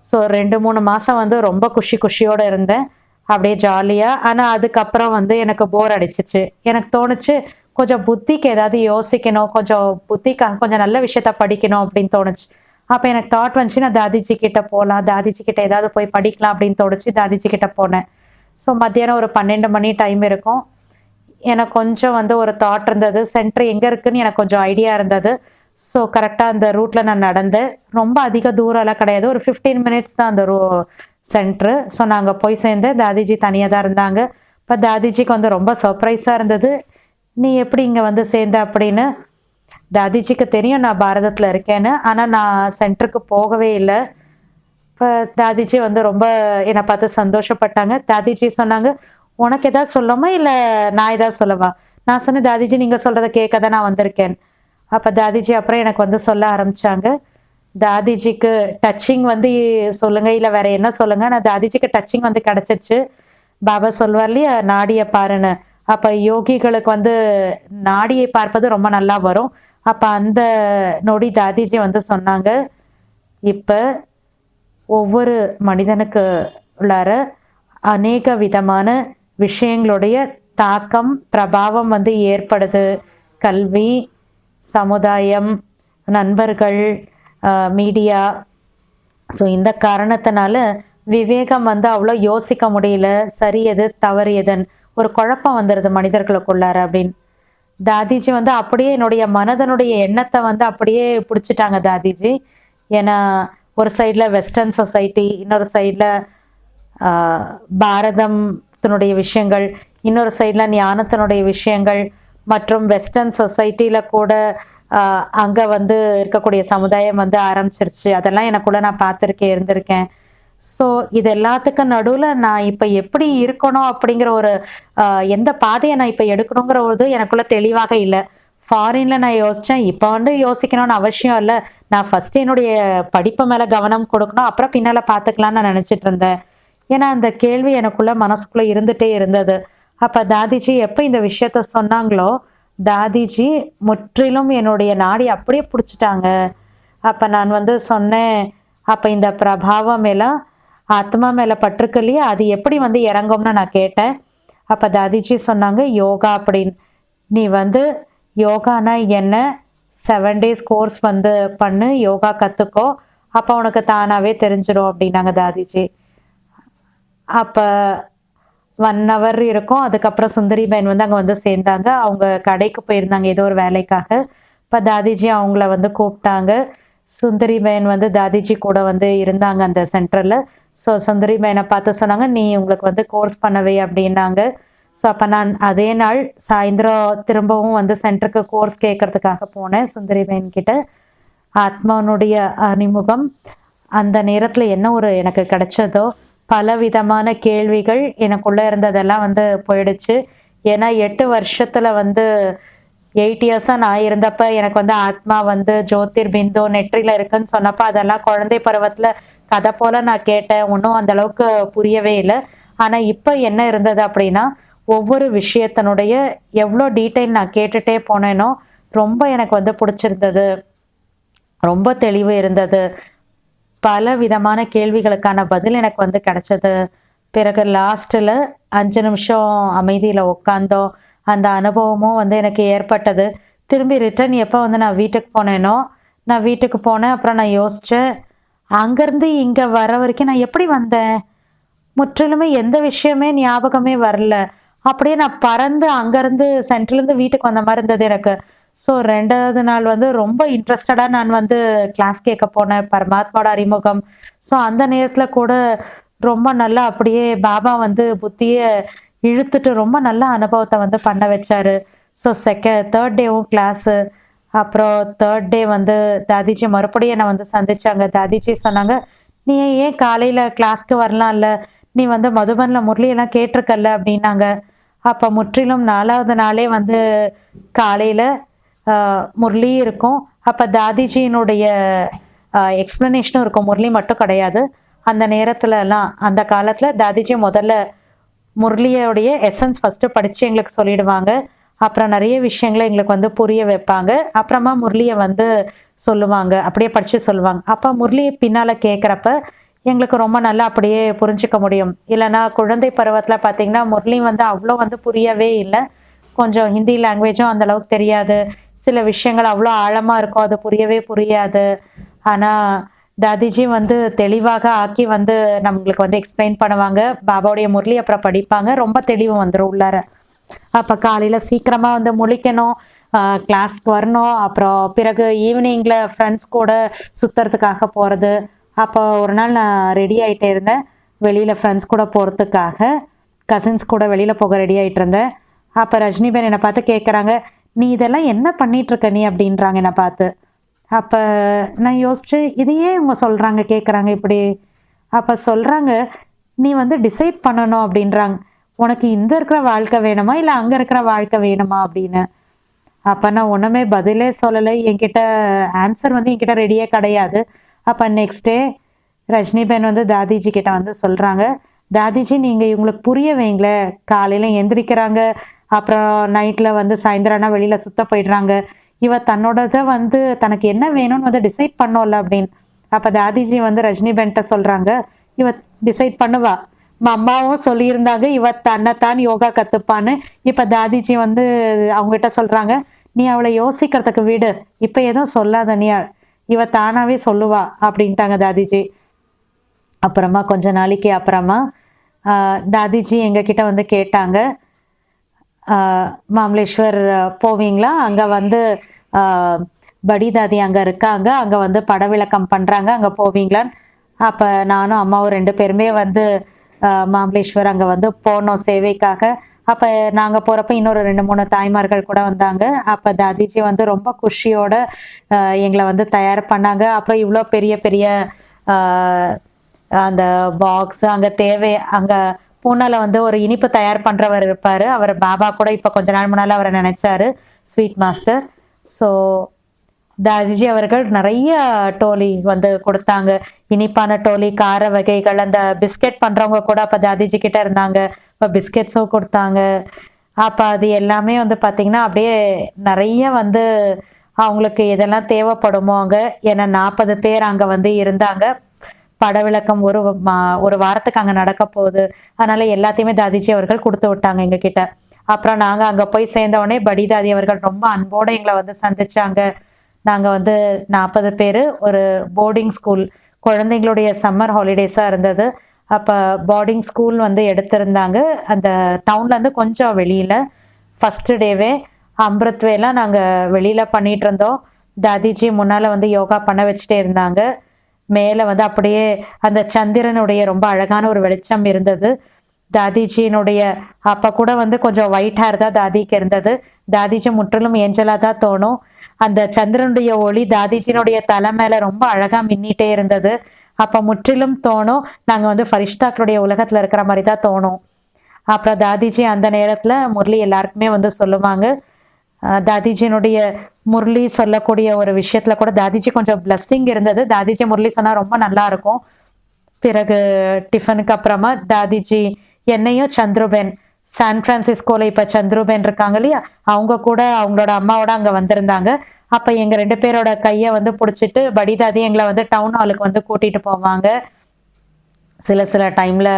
ஸோ 2-3 மாதம் வந்து ரொம்ப குஷியோடு இருந்தேன், அப்படியே ஜாலியாக. ஆனால் அதுக்கப்புறம் வந்து எனக்கு போர் அடிச்சிச்சு. எனக்கு தோணுச்சு, கொஞ்சம் புத்திக்கு ஏதாவது யோசிக்கணும், கொஞ்சம் நல்ல விஷயத்த படிக்கணும் அப்படின்னு தோணுச்சு. அப்போ எனக்கு தாட் வந்துச்சு, நான் தாதிஜி கிட்ட போகலாம், தாதிஜி கிட்ட ஏதாவது போய் படிக்கலாம் அப்படின்னு தோணுச்சு. தாதிஜி கிட்ட போனேன். ஸோ மத்தியானம் ஒரு 12 மணி டைம் இருக்கும். எனக்கு கொஞ்சம் வந்து ஒரு தாட் இருந்தது, சென்டர் எங்கே இருக்குதுன்னு எனக்கு கொஞ்சம் ஐடியா இருந்தது. ஸோ கரெக்டாக அந்த ரூட்டில் நான் நடந்தேன். ரொம்ப அதிக தூரம்லாம் கிடையாது, ஒரு 15 மினிட்ஸ் தான் அந்த சென்ட்ரு. ஸோ நாங்கள் போய் சேர்ந்தேன். தாதிஜி தனியாக தான் இருந்தாங்க. இப்போ தாதிஜிக்கு வந்து ரொம்ப சர்ப்ரைஸாக இருந்தது, நீ எப்படி இங்கே வந்து சேர்ந்த அப்படின்னு. தாதிஜிக்கு தெரியும் நான் பாரதத்தில் இருக்கேன்னு, ஆனால் நான் சென்டருக்கு போகவே இல்லை. இப்போ தாதிஜி வந்து ரொம்ப என்னை பார்த்து சந்தோஷப்பட்டாங்க. தாதிஜி சொன்னாங்க, உனக்கு எதாவது சொல்லமா இல்லை நான் எதாவது சொல்லவா? நான் சொன்னேன், தாதிஜி நீங்கள் சொல்கிறத கேட்க தான் நான் வந்திருக்கேன். அப்போ தாதிஜி அப்புறம் எனக்கு வந்து சொல்ல ஆரம்பித்தாங்க. தாதிஜிக்கு டச்சிங் வந்து சொல்லுங்கள், இல்லை வேறு என்ன சொல்லுங்கள். ஆனால் தாதிஜிக்கு டச்சிங் வந்து கிடச்சிருச்சு. பாபா சொல்வார் இல்லையா, நாடியை பாருன்னு. அப்போ யோகிகளுக்கு வந்து நாடியை பார்ப்பது ரொம்ப நல்லா வரும். அப்போ அந்த நொடி தாதிஜி வந்து சொன்னாங்க, இப்போ ஒவ்வொரு மனிதனுக்கு உள்ளார அநேக விதமான விஷயங்களுடைய தாக்கம், பிரபாவம் வந்து ஏற்படுது. கல்வி, சமுதாயம், நண்பர்கள், மீடியா. ஸோ இந்த காரணத்தினால விவேகம் வந்து அவ்வளோ யோசிக்க முடியல, சரி எது தவறு எதுன்னு ஒரு குழப்பம் வந்துடுது மனிதர்களுக்குள்ளார அப்படின்னு. தாதிஜி வந்து அப்படியே என்னுடைய மனதனுடைய எண்ணத்தை வந்து அப்படியே பிடிச்சிட்டாங்க தாதிஜி. ஏன்னா ஒரு சைடில் வெஸ்டர்ன் சொசைட்டி, இன்னொரு சைடில் பாரதத்தினுடைய விஷயங்கள், இன்னொரு சைடில் ஞானத்தினுடைய விஷயங்கள், மற்றும் வெஸ்டர்ன் சொசைட்டியில் கூட அங்கே வந்து இருக்கக்கூடிய சமுதாயம் வந்து ஆரம்பிச்சிருச்சு. அதெல்லாம் எனக்குள்ள நான் பார்த்துருக்கேன், இருந்திருக்கேன். ஸோ இது எல்லாத்துக்கும் நடுவில் நான் இப்போ எப்படி இருக்கணும் அப்படிங்கிற ஒரு எந்த பாதையை நான் இப்போ எடுக்கணுங்கிற ஒரு எனக்குள்ள தெளிவாக இல்லை. ஃபாரினில் நான் யோசித்தேன், இப்போ வந்து யோசிக்கணும்னு அவசியம் இல்லை, நான் ஃபஸ்ட்டு என்னுடைய படிப்பு மேலே கவனம் கொடுக்கணும், அப்புறம் பின்னால் பார்த்துக்கலான்னு நான் நினச்சிட்டு இருந்தேன். ஏன்னா அந்த கேள்வி எனக்குள்ள மனசுக்குள்ளே இருந்துகிட்டே இருந்தது. அப்போ தாதிஜி எப்போ இந்த விஷயத்த சொன்னாங்களோ, தாதிஜி முற்றிலும் என்னுடைய நாடி அப்படியே பிடிச்சிட்டாங்க. அப்போ நான் வந்து சொன்னேன், அப்போ இந்த பிரபாவம் எல்லாம் ஆத்மா மேலே பட்டிருக்கு இல்லையா, அது எப்படி வந்து இறங்கும்னு நான் கேட்டேன். அப்போ தாதிஜி சொன்னாங்க, யோகா அப்படின்னு. நீ வந்து யோகானா என்ன, 7 days கோர்ஸ் வந்து பண்ணு, யோகா கற்றுக்கோ, அப்போ உனக்கு தானாகவே தெரிஞ்சிடும் அப்படின்னாங்க தாதிஜி. அப்போ 1 hour இருக்கும். அதுக்கப்புறம் சுந்தரி பையன் வந்து அங்கே வந்து சேர்ந்தாங்க. அவங்க கடைக்கு போயிருந்தாங்க ஏதோ ஒரு வேலைக்காக. இப்போ தாதிஜி அவங்கள வந்து கூப்பிட்டாங்க. சுந்தரி பையன் வந்து தாதிஜி கூட வந்து இருந்தாங்க அந்த சென்டரில். ஸோ சுந்தரி பையனை பார்த்து சொன்னாங்க, நீ உங்களுக்கு வந்து கோர்ஸ் பண்ணவே அப்படின்னாங்க. ஸோ அப்போ நான் அதே நாள் சாயந்தரம் திரும்பவும் வந்து சென்டருக்கு கோர்ஸ் கேட்கறதுக்காக போனேன் சுந்தரி பையன் கிட்ட. ஆத்மானுடைய அறிமுகம், அந்த நேரத்தில் என்ன ஒரு எனக்கு கிடைச்சதோ, பல விதமான கேள்விகள் எனக்குள்ளே இருந்ததெல்லாம் வந்து போயிடுச்சு. ஏன்னா 8 வருஷத்தில் வந்து 8 இயர்ஸாக நான் இருந்தப்ப எனக்கு வந்து ஆத்மா வந்து ஜோதிர் பிந்து நெற்றியில் இருக்குன்னு சொன்னப்போ அதெல்லாம் குழந்தை பருவத்தில் கதை போல் நான் கேட்டேன். ஒன்றும் அந்தளவுக்கு புரியவே இல்லை. ஆனால் இப்போ என்ன இருந்தது அப்படின்னா, ஒவ்வொரு விஷயத்தினுடைய எவ்வளோ டீட்டெயில் நான் கேட்டுகிட்டே போனேனோ ரொம்ப எனக்கு வந்து பிடிச்சிருந்தது. ரொம்ப தெளிவு இருந்தது. பல விதமான கேள்விகளுக்கான பதில் எனக்கு வந்து கிடைச்சது. பிறகு லாஸ்ட்டில் 5 நிமிஷம் அமைதியில் உட்காந்தோம். அந்த அனுபவமும் வந்து எனக்கு ஏற்பட்டது. திரும்பி ரிட்டர்ன் எப்போ வந்து நான் வீட்டுக்கு போனேனோ, நான் வீட்டுக்கு போனேன். அப்புறம் நான் யோசித்தேன், அங்கேருந்து இங்கே வர வரைக்கும் நான் எப்படி வந்தேன்? முற்றிலுமே எந்த விஷயமே ஞாபகமே வரல. அப்படியே நான் பறந்து அங்கேருந்து சென்ட்ரலேருந்து வீட்டுக்கு வந்த மாதிரி இருந்தது எனக்கு. ஸோ 2வது நாள் வந்து ரொம்ப இன்ட்ரெஸ்டடாக நான் வந்து கிளாஸ் கேட்க போனேன், பரமாத்மாவோட அறிமுகம். ஸோ அந்த நேரத்தில் கூட ரொம்ப நல்லா அப்படியே பாபா வந்து புத்தியை இழுத்துட்டு ரொம்ப நல்ல அனுபவத்தை வந்து பண்ண வச்சாரு. ஸோ 3rd டேவும் கிளாஸு. அப்புறம் 3rd டே வந்து தாதிஜி மறுபடியும் என்னை வந்து சந்திச்சாங்க. தாதிஜி சொன்னாங்க, நீ ஏன் காலையில் கிளாஸ்க்கு வரலாம்ல, நீ வந்து மதுபனில் முரளியெல்லாம் கேட்டிருக்கல்ல அப்படின்னாங்க. அப்போ முற்றிலும் 4வது நாளே வந்து காலையில் முரளி இருக்கும். அப்போ தாதிஜியினுடைய எக்ஸ்ப்ளனேஷனும் இருக்கும், முரளி மட்டும் கிடையாது. அந்த நேரத்துலலாம் அந்த காலத்தில் தாதிஜி முதல்ல முரளியோடைய எசன்ஸ் ஃபஸ்ட்டு படித்து எங்களுக்கு சொல்லிடுவாங்க. அப்புறம் நிறைய விஷயங்களை எங்களுக்கு வந்து புரிய வைப்பாங்க. அப்புறமா முரளியை வந்து சொல்லுவாங்க, அப்படியே படித்து சொல்லுவாங்க. அப்போ முரளியை பின்னால் கேட்குறப்ப எங்களுக்கு ரொம்ப நல்லா அப்படியே புரிஞ்சிக்க முடியும். இல்லைனா குழந்தை பருவத்தில் பார்த்திங்கன்னா முரளி வந்து அவ்வளோ வந்து புரியவே இல்லை. கொஞ்சம் ஹிந்தி லாங்குவேஜும் அந்தளவுக்கு தெரியாது. சில விஷயங்கள் அவ்வளோ ஆழமாக இருக்கும், அது புரியவே புரியாது. ஆனால் தாதிஜி வந்து தெளிவாக ஆக்கி வந்து நம்மளுக்கு வந்து எக்ஸ்பிளைன் பண்ணுவாங்க. பாபாவுடைய முரளி அப்புறம் படிப்பாங்க, ரொம்ப தெளிவு வந்துடும் உள்ளார. அப்போ காலையில் சீக்கிரமாக வந்து முழிக்கணும், கிளாஸ்க்கு வரணும். அப்புறம் பிறகு ஈவினிங்கில் ஃப்ரெண்ட்ஸ் கூட சுற்றுறதுக்காக போகிறது. அப்போ ஒரு நாள் நான் ரெடி ஆகிட்டே இருந்தேன் வெளியில் ஃப்ரெண்ட்ஸ் கூட போகிறதுக்காக. கசின்ஸ் கூட வெளியில் போக ரெடி ஆகிட்டு இருந்தேன். அப்போ ரஜினிபேன் என்னை பார்த்து கேட்குறாங்க, நீ இதெல்லாம் என்ன பண்ணிகிட்ருக்க நீ அப்படின்றாங்க என்னை பார்த்து. அப்போ நான் யோசிச்சு, இதையே இவங்க சொல்கிறாங்க கேட்குறாங்க இப்படி. அப்போ சொல்கிறாங்க, நீ வந்து டிசைட் பண்ணணும் அப்படின்றாங்க. உனக்கு இந்த இருக்கிற வாழ்க்கை வேணுமா இல்லை அங்கே இருக்கிற வாழ்க்கை வேணுமா அப்படின்னு. அப்போ நான் ஒன்றுமே பதிலே சொல்லலை. என்கிட்ட ஆன்சர் வந்து என்கிட்ட ரெடியே கிடையாது. அப்போ நெக்ஸ்ட் டே ரஜினிபேன் வந்து தாதிஜி கிட்ட வந்து சொல்கிறாங்க, தாதிஜி நீங்கள் இவங்களுக்கு புரிய வைங்களேன். காலையில் எந்திரிக்கிறாங்க, அப்புறம் நைட்டில் வந்து சாயந்தரம்னா வெளியில் சுத்த போயிடுறாங்க. இவ தன்னோடதை வந்து தனக்கு என்ன வேணும்னு வந்து டிசைட் பண்ணோம்ல அப்படின்னு. அப்போ தாதிஜி வந்து ரஜினிபேன்ட்ட சொல்கிறாங்க, இவ டிசைட் பண்ணுவா. அம்மாவும் சொல்லியிருந்தாங்க இவ தன்னைத்தான் யோகா கற்றுப்பான்னு. இப்போ தாதிஜி வந்து அவங்ககிட்ட சொல்கிறாங்க, நீ அவளை யோசிக்கிறதுக்கு விடு, இப்போ எதுவும் சொல்லாத, நீ இவ தானாகவே சொல்லுவா அப்படின்ட்டாங்க தாதிஜி. அப்புறமா கொஞ்ச நாளைக்கு அப்புறமா தாதிஜி எங்ககிட்ட வந்து கேட்டாங்க, மாமலேஸ்வர் போவீங்களா, அங்கே வந்து படி தாதி அங்கே இருக்காங்க, அங்கே வந்து படவிளக்கம் பண்ணுறாங்க, அங்கே போவீங்களான்னு. அப்போ நானும் அம்மாவும் 2 பேருமே வந்து மாமலேஸ்வர் அங்கே வந்து போனோம் சேவைக்காக. அப்போ நாங்கள் போகிறப்ப இன்னொரு 2-3 தாய்மார்கள் கூட வந்தாங்க. அப்போ தாதிஜி வந்து ரொம்ப குஷியோடு எங்களை வந்து தயார் பண்ணாங்க. அப்புறம் இவ்வளோ பெரிய பெரிய அந்த பாக்ஸ் அங்கே அங்கே பூனாவில் வந்து ஒரு இனிப்பு தயார் பண்ணுறவர் இருப்பார். அவர் பாபா கூட இப்போ கொஞ்ச நாள் முன்னால் அவரை நினச்சாரு, ஸ்வீட் மாஸ்டர். ஸோ தாதிஜி அவர்கள் நிறைய டோலி வந்து கொடுத்தாங்க, இனிப்பான டோலி, கார வகைகள். அந்த பிஸ்கெட் பண்ணுறவங்க கூட அப்போ தாதிஜி கிட்ட இருந்தாங்க, இப்போ பிஸ்கெட்ஸும் கொடுத்தாங்க. அப்போ அது எல்லாமே வந்து பார்த்திங்கன்னா அப்படியே நிறைய வந்து அவங்களுக்கு எதெல்லாம் தேவைப்படுமோ அங்கே. ஏன்னா 40 பேர் அங்கே வந்து இருந்தாங்க. படவிளக்கம் ஒரு வாரத்துக்கு அங்கே நடக்க போகுது. அதனால எல்லாத்தையுமே தாதிஜி அவர்கள் கொடுத்து விட்டாங்க எங்ககிட்ட. அப்புறம் நாங்கள் அங்கே போய் சேர்ந்த உடனே படி தாதி அவர்கள் ரொம்ப அன்போடு எங்களை வந்து சந்திச்சாங்க. நாங்கள் வந்து 40 பேர் ஒரு போர்டிங் ஸ்கூல், குழந்தைங்களுடைய சம்மர் ஹாலிடேஸாக இருந்தது. அப்போ போர்டிங் ஸ்கூல் வந்து எடுத்திருந்தாங்க அந்த டவுன்லேருந்து கொஞ்சம் வெளியில். ஃபஸ்ட்டு டேவே அம்ருத்வேலாம் நாங்கள் வெளியில் பண்ணிகிட்டு இருந்தோம். தாதிஜி முன்னால் வந்து யோகா பண்ண வச்சுட்டே இருந்தாங்க. மேலே வந்து அப்படியே அந்த சந்திரனுடைய ரொம்ப அழகான ஒரு வெளிச்சம் இருந்தது. தாதிஜியினுடைய அப்போ கூட வந்து கொஞ்சம் ஒயிட் ஹேர் தான் தாதிக்கு இருந்தது. தாதிஜி முற்றிலும் ஏஞ்சலாக தான் தோணும். அந்த சந்திரனுடைய ஒளி தாதிஜியினுடைய தலை மேலே ரொம்ப அழகாக மின்னிட்டே இருந்தது. அப்போ முற்றிலும் தோணும் நாங்கள் வந்து ஃபரிஷ்தாக்களுடைய உலகத்தில் இருக்கிற மாதிரி தான் தோணும். அப்புறம் தாதிஜி அந்த நேரத்தில் முரளி எல்லாருக்குமே வந்து சொல்லுவாங்க. தாதிஜியினுடைய முரளி சொல்லக்கூடிய ஒரு விஷயத்துல கூட தாதிஜி கொஞ்சம் பிளஸ்ஸிங் இருந்தது. தாதிஜி முரளி சொன்னா ரொம்ப நல்லா இருக்கும். பிறகு டிஃபனுக்கு அப்புறமா தாதிஜி என்னையும் சந்துருபென் சான் பிரான்சிஸ்கோல இப்ப சந்துருபென் இருக்காங்க இல்லையா, அவங்க கூட அவங்களோட அம்மாவோட அங்க வந்திருந்தாங்க. அப்ப எங்க 2 பேரோட கையை வந்து பிடிச்சிட்டு படி தாதி எங்களை வந்து டவுன் ஹாலுக்கு வந்து கூட்டிட்டு போவாங்க. சில டைம்ல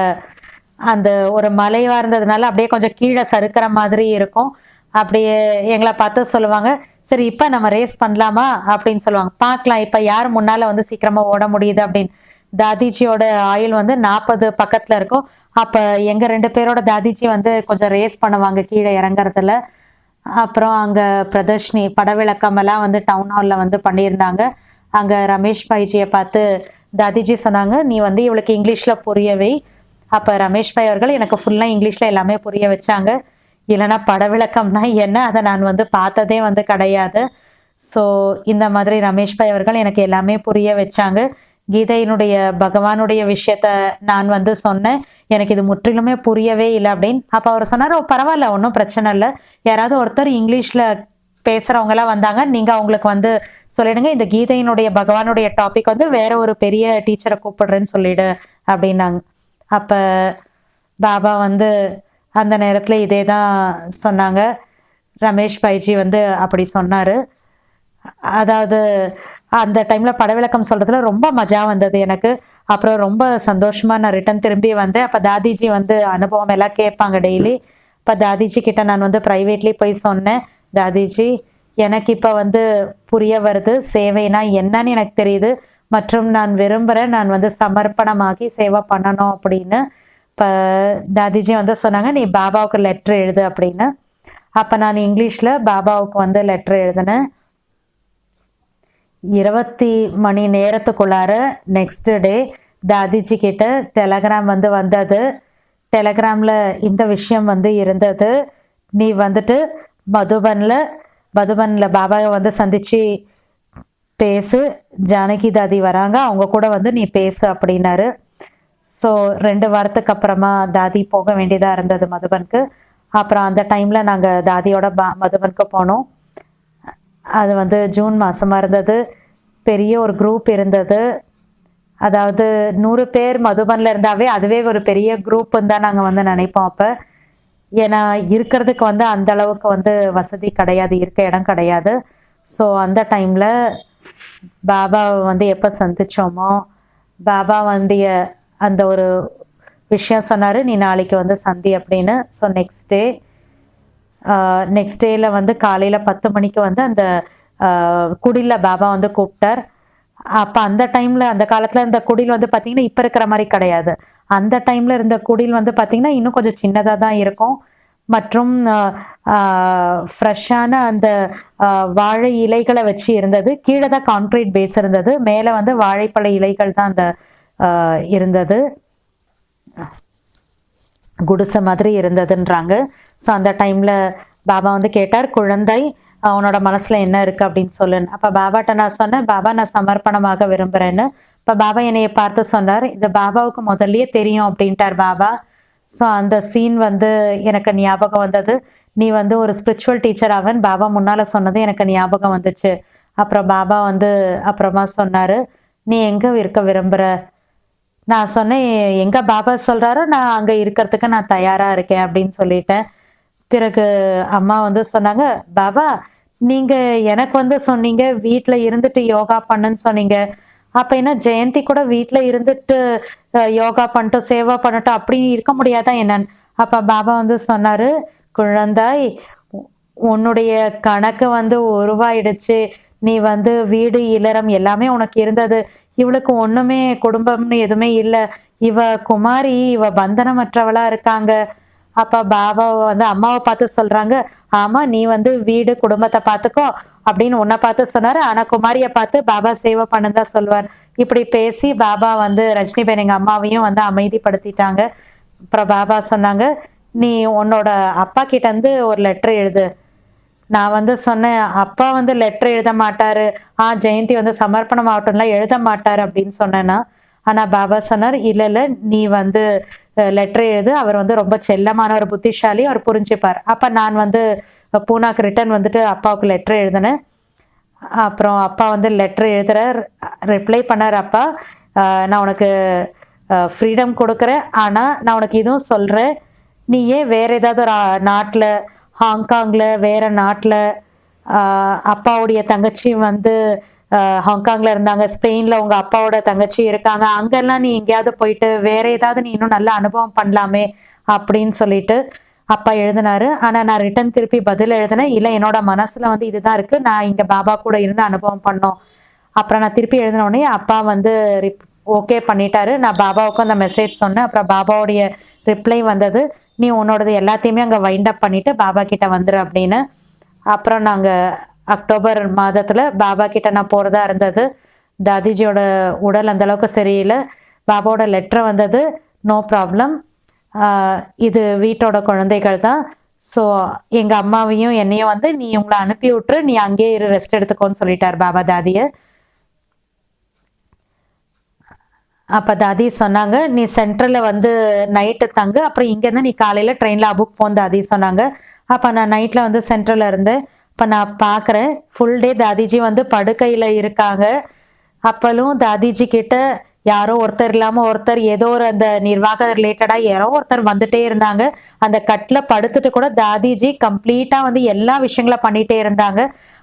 அந்த ஒரு மலைவா இருந்ததுனால அப்படியே கொஞ்சம் கீழே சறுக்கிற மாதிரி இருக்கும். அப்படியே எங்களை பார்த்து சொல்லுவாங்க, சரி இப்ப நம்ம ரேஸ் பண்ணலாமா அப்படின்னு சொல்லுவாங்க. பார்க்கலாம் இப்ப யார் முன்னால வந்து சீக்கிரமா ஓட முடியுது அப்படின்னு. தாதிஜியோட ஆயுள் வந்து 40 பக்கத்துல இருக்கும். அப்ப எங்க 2 பேரோட தாதிஜி வந்து கொஞ்சம் ரேஸ் பண்ணுவாங்க கீழே இறங்குறதுல. அப்புறம் அங்க பிரதர்ஷினி படவிளக்கம் எல்லாம் வந்து டவுன் ஹால்ல வந்து பண்ணியிருந்தாங்க. அங்க ரமேஷ் பாய்ஜியை பார்த்து தாதிஜி சொன்னாங்க, நீ வந்து இவளுக்கு இங்கிலீஷ்ல புரியவை. அப்ப ரமேஷ் பாய் அவர்கள் எனக்கு ஃபுல்லா இங்கிலீஷ்ல எல்லாமே புரிய வச்சாங்க. இல்லைன்னா படவிளக்கம்னா என்ன அதை நான் வந்து பார்த்ததே வந்து கிடையாது. ஸோ இந்த மாதிரி ரமேஷ் பாய் அவர்கள் எனக்கு எல்லாமே புரிய வச்சாங்க. கீதையினுடைய பகவானுடைய விஷயத்த நான் வந்து சொன்னேன், எனக்கு இது முற்றிலுமே புரியவே இல்லை அப்படின்னு. அப்போ அவர் சொன்னார், பரவாயில்ல ஒன்றும் பிரச்சனை இல்லை, யாராவது ஒருத்தர் இங்கிலீஷில் பேசுகிறவங்களாம் வந்தாங்க, நீங்கள் அவங்களுக்கு வந்து சொல்லிடுங்க, இந்த கீதையினுடைய பகவானுடைய டாபிக் வந்து வேற ஒரு பெரிய டீச்சரை கூப்பிடுறேன்னு சொல்லிடு அப்படின்னாங்க. அப்போ பாபா வந்து அந்த நேரத்தில் இதே தான் சொன்னாங்க. ரமேஷ் பாய்ஜி வந்து அப்படி சொன்னார். அதாவது அந்த டைமில் படவிளக்கம் சொல்கிறதுல ரொம்ப மஜா வந்தது எனக்கு. அப்புறம் ரொம்ப சந்தோஷமாக நான் ரிட்டன் திரும்பி வந்தேன். அப்போ தாதிஜி வந்து அனுபவம் எல்லாம் கேட்பாங்க டெய்லி. இப்போ தாதிஜி கிட்ட நான் வந்து ப்ரைவேட்லி போய் சொன்னேன், தாதிஜி எனக்கு இப்போ வந்து புரிய வருது சேவைனா என்னன்னு எனக்கு தெரியுது, மற்றும் நான் விரும்புகிறேன் நான் வந்து சமர்ப்பணமாகி சேவை பண்ணணும் அப்படின்னு. இப்போ தாதிஜி வந்து சொன்னாங்க, நீ பாபாவுக்கு லெட்ரு எழுது அப்படின்னு. அப்போ நான் இங்கிலீஷில் பாபாவுக்கு வந்து லெட்ரு எழுதினேன். 20 மணி நேரத்துக்குள்ளார நெக்ஸ்ட் டே தாதிஜி கிட்ட டெலகிராம் வந்து வந்தது. டெலகிராமில் இந்த விஷயம் வந்து இருந்தது, நீ வந்துட்டு மதுபனில் பாபாவை வந்து சந்திச்சு பேசு, ஜானகி தாதி வராங்க, அவங்க கூட வந்து நீ பேசு அப்படின்னாரு. ஸோ 2 வாரத்துக்கு அப்புறமா தாதி போக வேண்டியதாக இருந்தது மதுபனுக்கு. அப்புறம் அந்த டைமில் நாங்கள் தாதியோட மதுபனுக்கு போனோம். அது வந்து ஜூன் மாதமாக இருந்தது. பெரிய ஒரு குரூப் இருந்தது. அதாவது 100 பேர் மதுபனில் இருந்தாவே அதுவே ஒரு பெரிய குரூப்புன்னு தான் நாங்கள் வந்து நினைப்போம். அப்போ ஏன்னா இருக்கிறதுக்கு வந்து அந்த அளவுக்கு வந்து வசதி கிடையாது, இருக்க இடம் கிடையாது. ஸோ அந்த டைமில் பாபாவை வந்து எப்போ சந்தித்தோமோ, பாபா வந்திய அந்த ஒரு விஷயம் சொன்னார், நீ நாளைக்கு வந்து சந்தி அப்படின்னு. ஸோ நெக்ஸ்ட் டேயில் வந்து காலையில் 10 மணிக்கு வந்து அந்த குடியில் பாபா வந்து கூப்பிட்டார். அப்போ அந்த டைமில் அந்த காலத்தில் இந்த குடில் வந்து பார்த்திங்கன்னா இப்போ இருக்கிற மாதிரி கிடையாது. அந்த டைமில் இருந்த குடில் வந்து பார்த்திங்கன்னா இன்னும் கொஞ்சம் சின்னதாக தான் இருக்கும். மற்றும் ஃப்ரெஷ்ஷான அந்த வாழை இலைகளை வச்சு இருந்தது. கீழே தான் கான்க்ரீட் பேஸ் இருந்தது, மேலே வந்து வாழைப்பழ இலைகள் தான் அந்த இருந்தது. குடிசை மாதிரி இருந்ததுன்றாங்க. ஸோ அந்த டைமில் பாபா வந்து கேட்டார், குழந்தை அவனோட மனசில் என்ன இருக்குது அப்படின்னு சொல்லுன்னு. அப்போ பாபாட்ட நான் சொன்னேன், பாபா நான் சமர்ப்பணமாக விரும்புகிறேன்னு. இப்போ பாபா என்னைய பார்த்து சொன்னார், இது பாபாவுக்கு முதல்லயே தெரியும் அப்படின்ட்டார் பாபா. ஸோ அந்த சீன் வந்து எனக்கு ஞாபகம் வந்தது. நீ வந்து ஒரு ஸ்பிரிச்சுவல் டீச்சர் ஆவன் பாபா முன்னால் சொன்னது எனக்கு ஞாபகம் வந்துச்சு. அப்புறம் பாபா வந்து அப்புறமா சொன்னார், நீ எங்கே இருக்க விரும்புகிற? நான் சொன்னேன், எங்கே பாபா சொல்கிறாரோ நான் அங்கே இருக்கிறதுக்கு நான் தயாராக இருக்கேன் அப்படின்னு சொல்லிட்டேன். பிறகு அம்மா வந்து சொன்னாங்க, பாபா நீங்கள் எனக்கு வந்து சொன்னீங்க வீட்டில் இருந்துட்டு யோகா பண்ணுன்னு சொன்னீங்க, அப்போ என்ன ஜெயந்தி கூட வீட்டில் இருந்துட்டு யோகா பண்ணிட்டோம் சேவா பண்ணட்டும் அப்படி இருக்க முடியாதா என்னன்னு. அப்போ பாபா வந்து சொன்னார், குழந்தாய் உன்னுடைய கணக்கு வந்து உருவாயிடுச்சு, நீ வந்து வீடு இல்லறம் எல்லாமே உனக்கு இருந்தது, இவளுக்கு ஒன்றுமே குடும்பம்னு எதுவுமே இல்லை, இவ குமாரி, இவ பந்தனமற்றவளா இருக்காங்க. அப்போ பாபா வந்து அம்மாவை பார்த்து சொல்கிறாங்க, ஆமாம் நீ வந்து வீடு குடும்பத்தை பார்த்துக்கோ அப்படின்னு உன்னை பார்த்து சொன்னார், ஆனால் குமாரியை பார்த்து பாபா சேவை பண்ணுதான் சொல்லுவார். இப்படி பேசி பாபா வந்து ரஜினிபேன் எங்கள் அம்மாவையும் வந்து அமைதிப்படுத்திட்டாங்க. அப்புறம் பாபா சொன்னாங்க, நீ உன்னோட அப்பா கிட்டேருந்து ஒரு லெட்டர் எழுது. நான் வந்து சொன்னேன், அப்பா வந்து லெட்டர் எழுத மாட்டார், ஜெயந்தி வந்து சமர்ப்பணம் ஆகட்டும்லாம் எழுத மாட்டார் அப்படின்னு சொன்னேன்னா. ஆனால் பாபா சொன்னார், இல்லை இல்லை, நீ வந்து லெட்டர் எழுது, அவர் வந்து ரொம்ப செல்லமான ஒரு புத்திசாலி, அவர் புரிஞ்சுப்பார். அப்போ நான் வந்து பூனாக்கு ரிட்டர்ன் வந்துட்டு அப்பாவுக்கு லெட்டர் எழுதினேன். அப்புறம் அப்பா வந்து லெட்டர் எழுதுறார், ரிப்ளை பண்ணார், அப்பா நான் உனக்கு ஃப்ரீடம் கொடுக்குறேன், ஆனால் நான் உனக்கு இதுவும் சொல்கிறேன், நீ ஏன் வேறு ஏதாவது ஒரு நாட்டில், ஹாங்காங்கில், வேறு நாட்டில், அப்பாவுடைய தங்கச்சி வந்து ஹாங்காங்கில் இருந்தாங்க, ஸ்பெயினில் உங்கள் அப்பாவோட தங்கச்சி இருக்காங்க, அங்கெல்லாம் நீ எங்கேயாவது போயிட்டு வேறு ஏதாவது நீ இன்னும் நல்ல அனுபவம் பண்ணலாமே அப்படின்னு சொல்லிட்டு அப்பா எழுதினாரு. ஆனால் நான் ரிட்டன் திருப்பி பதில் எழுதினேன், இல்லை என்னோட மனசில் வந்து இதுதான் இருக்குது, நான் இங்கே பாபா கூட இருந்து அனுபவம் பண்ணோம். அப்புறம் நான் திருப்பி எழுதின உடனே அப்பா வந்து ஓகே பண்ணிட்டாரு. நான் பாபாவுக்கும் அந்த மெசேஜ் சொன்னேன். அப்புறம் பாபாவுடைய ரிப்ளை வந்தது, நீ உன்னோடது எல்லாத்தையுமே அங்கே வைண்ட் அப் பண்ணிவிட்டு பாபா கிட்ட வந்துரு அப்படின்னு. அப்புறம் நாங்கள் அக்டோபர் மாதத்தில் பாபா கிட்ட நான் போகிறதா இருந்தது. தாதிஜியோட உடல் அந்தளவுக்கு சரியில்லை. பாபாவோட லெட்டர் வந்தது, நோ ப்ராப்ளம், இது வீட்டோட குழந்தைகள் தான், ஸோ எங்கள் அம்மாவையும் என்னையும் வந்து நீ உங்களை அனுப்பி விட்டுரு, நீ அங்கேயே இரு, ரெஸ்ட் எடுத்துக்கோன்னு சொல்லிட்டார் பாபா தாதியை. அப்போ தாதி சொன்னாங்க, நீ சென்ட்ரலில் வந்து நைட்டு தங்கு, அப்புறம் இங்கேருந்து நீ காலையில் ட்ரெயினில் அபுக் போன்னு தாதி சொன்னாங்க. அப்போ நான் நைட்டில் வந்து சென்ட்ரலில் இருந்தேன். இப்போ நான் பார்க்குறேன் ஃபுல் டே தாதிஜி வந்து படுக்கையில் இருக்காங்க. அப்பலும் தாதிஜி கிட்ட யாரோ ஒருத்தர் இல்லாமல் ஒருத்தர், ஏதோ ஒரு அந்த நிர்வாக ரிலேட்டடாக யாரோ ஒருத்தர் வந்துட்டே இருந்தாங்க. அந்த கட்டில் படுத்துட்டு கூட தாதிஜி கம்ப்ளீட்டாக வந்து எல்லா விஷயங்களும் பண்ணிகிட்டே இருந்தாங்க.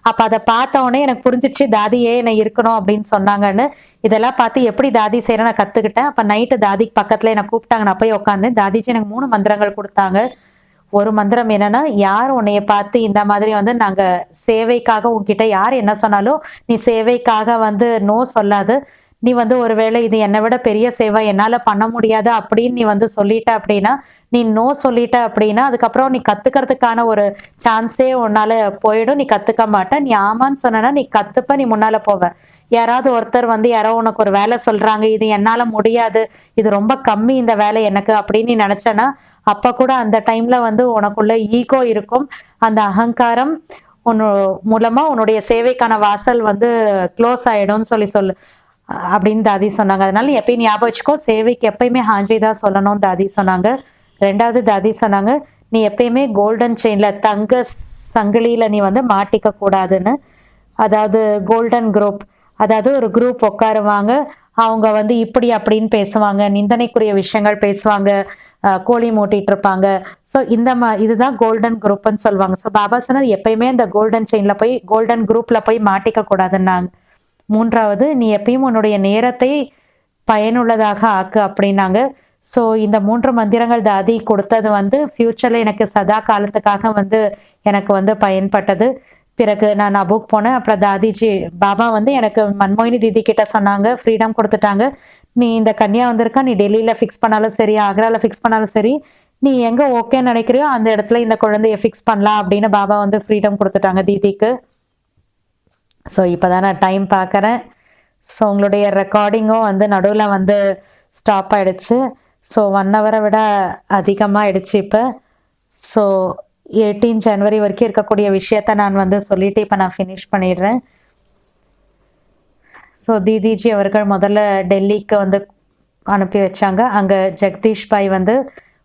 அப்போ அதை பார்த்த உடனே எனக்கு புரிஞ்சிச்சு, தாதியே என்னை இருக்கணும் அப்படின்னு சொன்னாங்கன்னு. இதெல்லாம் பார்த்து எப்படி தாதி செய்கிறேன் நான் கற்றுக்கிட்டேன். அப்போ நைட்டு தாதிக்கு பக்கத்தில் என்னை கூப்பிட்டாங்க, நான் போய் உட்காந்தேன். தாதிஜி எனக்கு 3 மந்திரங்கள் கொடுத்தாங்க. ஒரு மந்திரம் என்னன்னா, யார் உன்னைய பார்த்து இந்த மாதிரி வந்து நாங்கள் சேவைக்காக உன்கிட்ட யார் என்ன சொன்னாலும் நீ சேவைக்காக வந்து நோ சொல்லாது. நீ வந்து ஒருவேளை இது என்னை விட பெரிய சேவை என்னால் பண்ண முடியாது அப்படின்னு நீ வந்து சொல்லிட்ட அப்படின்னா, நீ நோ சொல்லிட்ட அப்படின்னா அதுக்கப்புறம் நீ கற்றுக்கிறதுக்கான ஒரு சான்ஸே உன்னால் போயிடும், நீ கற்றுக்க மாட்டேன். நீ ஆமான்னு சொன்னா நீ கற்றுப்ப, நீ முன்னால் போவ. யாராவது ஒருத்தர் வந்து யாரோ உனக்கு ஒரு வேலை சொல்கிறாங்க, இது என்னால் முடியாது, இது ரொம்ப கம்மி இந்த வேலை எனக்கு அப்படின்னு நீ நினச்சேன்னா, அப்போ கூட அந்த டைமில் வந்து உனக்குள்ள ஈகோ இருக்கும். அந்த அகங்காரம் மூலமாக உன்னுடைய சேவைக்கான வாசல் வந்து க்ளோஸ் ஆகிடும்னு சொல்லு அப்படின்னு தாதி சொன்னாங்க. அதனால எப்பயும் ஞாபகம் வச்சுக்கோ, சேவைக்கு எப்பயுமே ஹாஞ்சி தான் சொல்லணும் தாதி சொன்னாங்க. 2வது தாதி சொன்னாங்க, நீ எப்பயுமே கோல்டன் செயினில், தங்க சங்கிலியில் நீ வந்து மாட்டிக்க கூடாதுன்னு. அதாவது கோல்டன் குரூப், அதாவது ஒரு குரூப் உட்காருவாங்க, அவங்க வந்து இப்படி அப்படின்னு பேசுவாங்க, நிந்தனைக்குரிய விஷயங்கள் பேசுவாங்க, கோழி மூட்டிட்டு இருப்பாங்க. ஸோ இதுதான் கோல்டன் குரூப்னு சொல்லுவாங்க. ஸோ பாபா சொன்னார், எப்பயுமே அந்த கோல்டன் செயினில் போய் கோல்டன் குரூப்பில் போய் மாட்டிக்க கூடாதுன்னாங்க. 3வது, நீ எப்பயும் உன்னுடைய நேரத்தை பயனுள்ளதாக ஆக்கு அப்படின்னாங்க. ஸோ இந்த 3 மந்திரங்கள் தாதி கொடுத்தது வந்து ஃப்யூச்சரில் எனக்கு சதா காலத்துக்காக வந்து எனக்கு வந்து பயன்பட்டது. பிறகு நான் அபுக் போனேன். அப்புறம் தாதிஜி பாபா வந்து எனக்கு மன்மோயினி தீதி கிட்ட சொன்னாங்க, ஃப்ரீடம் கொடுத்துட்டாங்க, நீ இந்த கன்னியா வந்திருக்கா, நீ டெல்லியில் ஃபிக்ஸ் பண்ணாலும் சரி, ஆக்ராவில் ஃபிக்ஸ் பண்ணாலும் சரி, நீ எங்கே ஓகேன்னு நினைக்கிறியோ அந்த இடத்துல இந்த குழந்தைய ஃபிக்ஸ் பண்ணலாம் அப்படின்னு பாபா வந்து ஃப்ரீடம் கொடுத்துட்டாங்க தீதிக்கு. ஸோ இப்போ தான் நான் டைம் பார்க்குறேன். ஸோ உங்களுடைய ரெக்கார்டிங்கும் வந்து நடுவில் வந்து ஸ்டாப் ஆகிடுச்சு. ஸோ 1 ஹவரை விட அதிகமாக ஆயிடுச்சு இப்போ. ஸோ 18 ஜனவரி வரைக்கும் இருக்கக்கூடிய விஷயத்த நான் வந்து சொல்லிவிட்டு இப்போ நான் ஃபினிஷ் பண்ணிடுறேன். ஸோ தீதிஜி அவர்கள் முதல்ல டெல்லிக்கு வந்து அனுப்பி வச்சாங்க. அங்கே ஜெகதீஷ் பாய் வந்து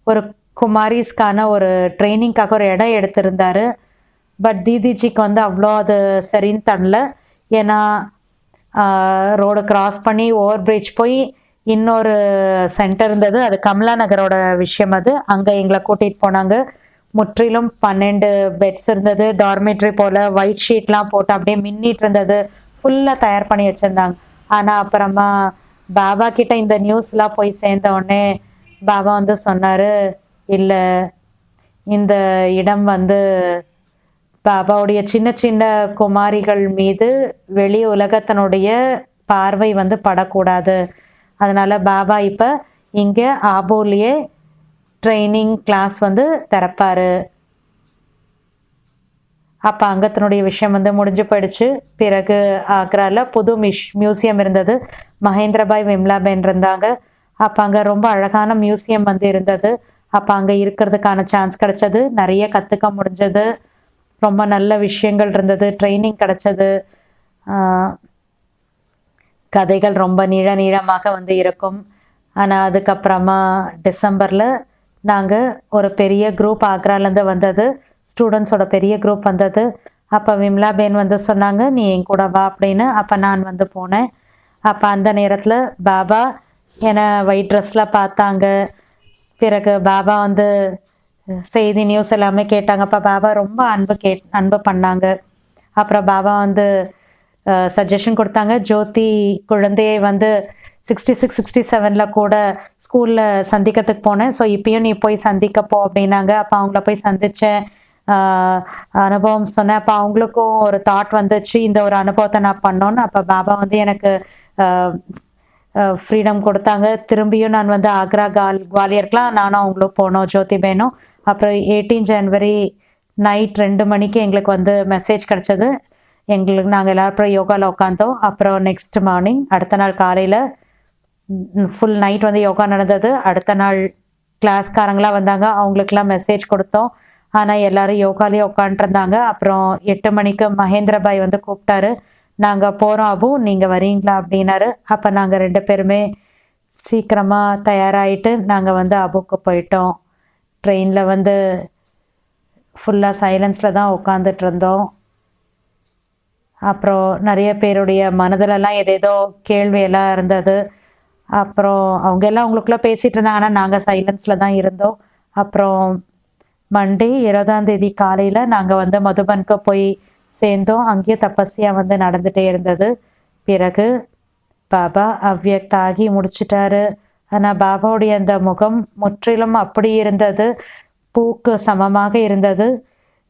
ஒரு குமாரிஸ்க்கான ஒரு ட்ரைனிங்காக ஒரு இடம் எடுத்திருந்தார். பட் தீதிஜிக்கு வந்து அவ்வளோ அது சரின்னு தரல. ஏன்னா ரோடு கிராஸ் பண்ணி ஓவர் பிரிட்ஜ் போய் இன்னொரு சென்டர் இருந்தது, அது கமலா நகரோட விஷயம். அது அங்கே எங்களை கூட்டிகிட்டு போனாங்க. முற்றிலும் 12 பெட்ஸ் இருந்தது, டார்மெட்ரி போல் ஒயிட் ஷீட்லாம் போட்டு அப்படியே மின்னிட்டு இருந்தது, ஃபுல்லாக தயார் பண்ணி வச்சுருந்தாங்க. ஆனால் அப்புறமா பாபா கிட்ட இந்த நியூஸ்லாம் போய் சேர்ந்த உடனே பாபா வந்து சொன்னார், இல்லை இந்த இடம் வந்து பாபாவுடைய சின்ன சின்ன குமாரிகள் மீது வெளி உலகத்தினுடைய பார்வை வந்து படக்கூடாது, அதனால் பாபா இப்போ இங்கே ஆபோலியே ட்ரைனிங் கிளாஸ் வந்து திறப்பார். அப்போ அங்கத்தினுடைய விஷயம் வந்து முடிஞ்சு போயிடுச்சு. பிறகு ஆக்ராவில் புது மியூசியம் இருந்தது, மகேந்திரபாய் விம்லாபேன் இருந்தாங்க. அப்போ அங்கே ரொம்ப அழகான மியூசியம் வந்து இருந்தது. அப்போ அங்கே இருக்கிறதுக்கான சான்ஸ் கிடச்சது, நிறைய கற்றுக்க முடிஞ்சது, ரொம்ப நல்ல விஷயங்கள் இருந்தது, ட்ரைனிங் கிடச்சது. கதைகள் ரொம்ப நீளமாக வந்து இருக்கும். ஆனால் அதுக்கப்புறமா டிசம்பரில் நாங்கள் ஒரு பெரிய குரூப் ஆக்ராலேருந்து வந்தது, ஸ்டூடெண்ட்ஸோட பெரிய குரூப் வந்தது. அப்போ விமலாபேன் வந்து சொன்னாங்க, நீ என் கூட வா அப்படின்னு. அப்போ நான் வந்து போனேன். அப்போ அந்த நேரத்தில் பாபா என்னை ஒயிட் ட்ரெஸ்ஸில் பார்த்தாங்க. பிறகு பாபா வந்து செய்தி நியூஸ் எல்லாமே கேட்டாங்க. அப்போ பாபா ரொம்ப அன்பு பண்ணாங்க. அப்புறம் பாபா வந்து சஜஷன் கொடுத்தாங்க, ஜோதி குழந்தையை வந்து 66 67 கூட ஸ்கூலில் சந்திக்கிறதுக்கு போனேன், ஸோ இப்பயும் நீ போய் சந்திக்க போ அப்படின்னாங்க. அப்போ அவங்கள போய் சந்தித்தேன், அனுபவம் சொன்னேன். அப்போ அவங்களுக்கும் ஒரு தாட் வந்துச்சு, இந்த ஒரு அனுபவத்தை நான் பண்ணோன்னு. அப்போ பாபா வந்து எனக்கு ஃப்ரீடம் கொடுத்தாங்க. திரும்பியும் நான் வந்து ஆக்ரா குவாலியருக்குலாம் நானும் அவங்களும் போனோம், ஜோதி பேனும். அப்புறம் 18 ஜனவரி நைட் 2 மணிக்கு எங்களுக்கு வந்து மெசேஜ் கிடச்சது. நாங்கள் எல்லாரும் யோகாவில் உட்காந்தோம். அப்புறம் நெக்ஸ்ட் மார்னிங் அடுத்த நாள் காலையில் ஃபுல் நைட் வந்து யோகா நடந்தது. அடுத்த நாள் கிளாஸ்காரங்களாம் வந்தாங்க, அவங்களுக்கெல்லாம் மெசேஜ் கொடுத்தோம். ஆனால் எல்லோரும் யோகாலேயே உட்காந்துருந்தாங்க. அப்புறம் 8 மணிக்கு மகேந்திரபாய் வந்து கூப்பிட்டாரு, நாங்கள் போகிறோம் அபு, நீங்கள் வரீங்களா அப்படின்னாரு. அப்போ நாங்கள் 2 பேருமே சீக்கிரமாக தயாராகிட்டு நாங்கள் வந்து அபுக்கு போயிட்டோம். ட்ரெயினில் வந்து ஃபுல்லாக சைலன்ஸில் தான் உட்காந்துட்டு இருந்தோம். அப்புறம் நிறைய பேருடைய மனதிலெல்லாம் ஏதேதோ கேள்வியெல்லாம் இருந்தது. அப்புறம் அவங்க எல்லாம் அவங்களுக்குள்ள பேசிகிட்டு இருந்தாங்க, ஆனால் நாங்கள் சைலன்ஸில் தான் இருந்தோம். அப்புறம் மண்டே 20ஆம் தேதி காலையில் நாங்கள் வந்து மதுபனுக்கு போய் சேர்ந்தோம். அங்கேயே தபஸ்யா வந்து நடந்துகிட்டே இருந்தது. பிறகு பாபா அவ்வியக்தாகி முடிச்சிட்டாரு. ஆனால் பாபாவுடைய அந்த முகம் முற்றிலும் அப்படி இருந்தது, பூக்கு சமமாக இருந்தது.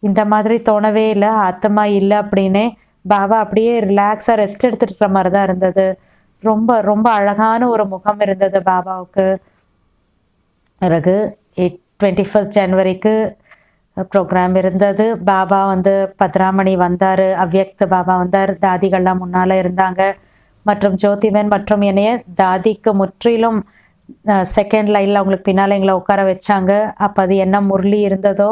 இந்த மாதிரி தோணவே இல்லை, ஆத்மா இல்லை அப்படின்னே. பாபா அப்படியே ரிலாக்ஸாக ரெஸ்ட் எடுத்துட்டு இருக்கிற மாதிரி தான் இருந்தது. ரொம்ப ரொம்ப அழகான ஒரு முகம் இருந்தது பாபாவுக்கு. பிறகு 21 ஜனவரிக்கு ப்ரோக்ராம் இருந்தது. பாபா வந்து 10 வந்தார், அவ்வியக்த பாபா வந்தார், தாதிகள்லாம் முன்னால் இருந்தாங்க. மற்றும் ஜோதிவன் மற்றும் என்னைய தாதிக்கு முற்றிலும் செகண்ட் லைனில் அவங்களுக்கு பின்னால் எங்களை உட்கார வச்சாங்க. அப்போ அது என்ன முரளி இருந்ததோ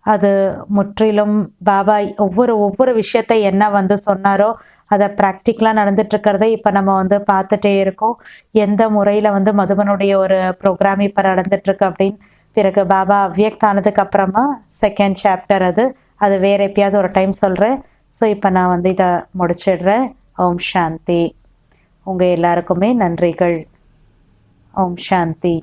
அது முற்றிலும் பாபா ஒவ்வொரு விஷயத்தை என்ன வந்து சொன்னாரோ அதை ப்ராக்டிக்கலாக நடந்துட்டுருக்கிறத இப்போ நம்ம வந்து பார்த்துட்டே இருக்கோம். எந்த முறையில் வந்து மதுபனுடைய ஒரு ப்ரோக்ராம் இப்போ நடந்துட்டுருக்கு அப்படின்னு. பிறகு பாபா அவ்வியக்தானதுக்கு அப்புறமா செகண்ட் சாப்டர் அது வேறு எப்பயாவது ஒரு டைம் சொல்கிறேன். ஸோ இப்போ நான் வந்து இதை முடிச்சிடுறேன். ஓம் சாந்தி. உங்கள் எல்லாருக்குமே நன்றிகள். ஓம் சாந்தி.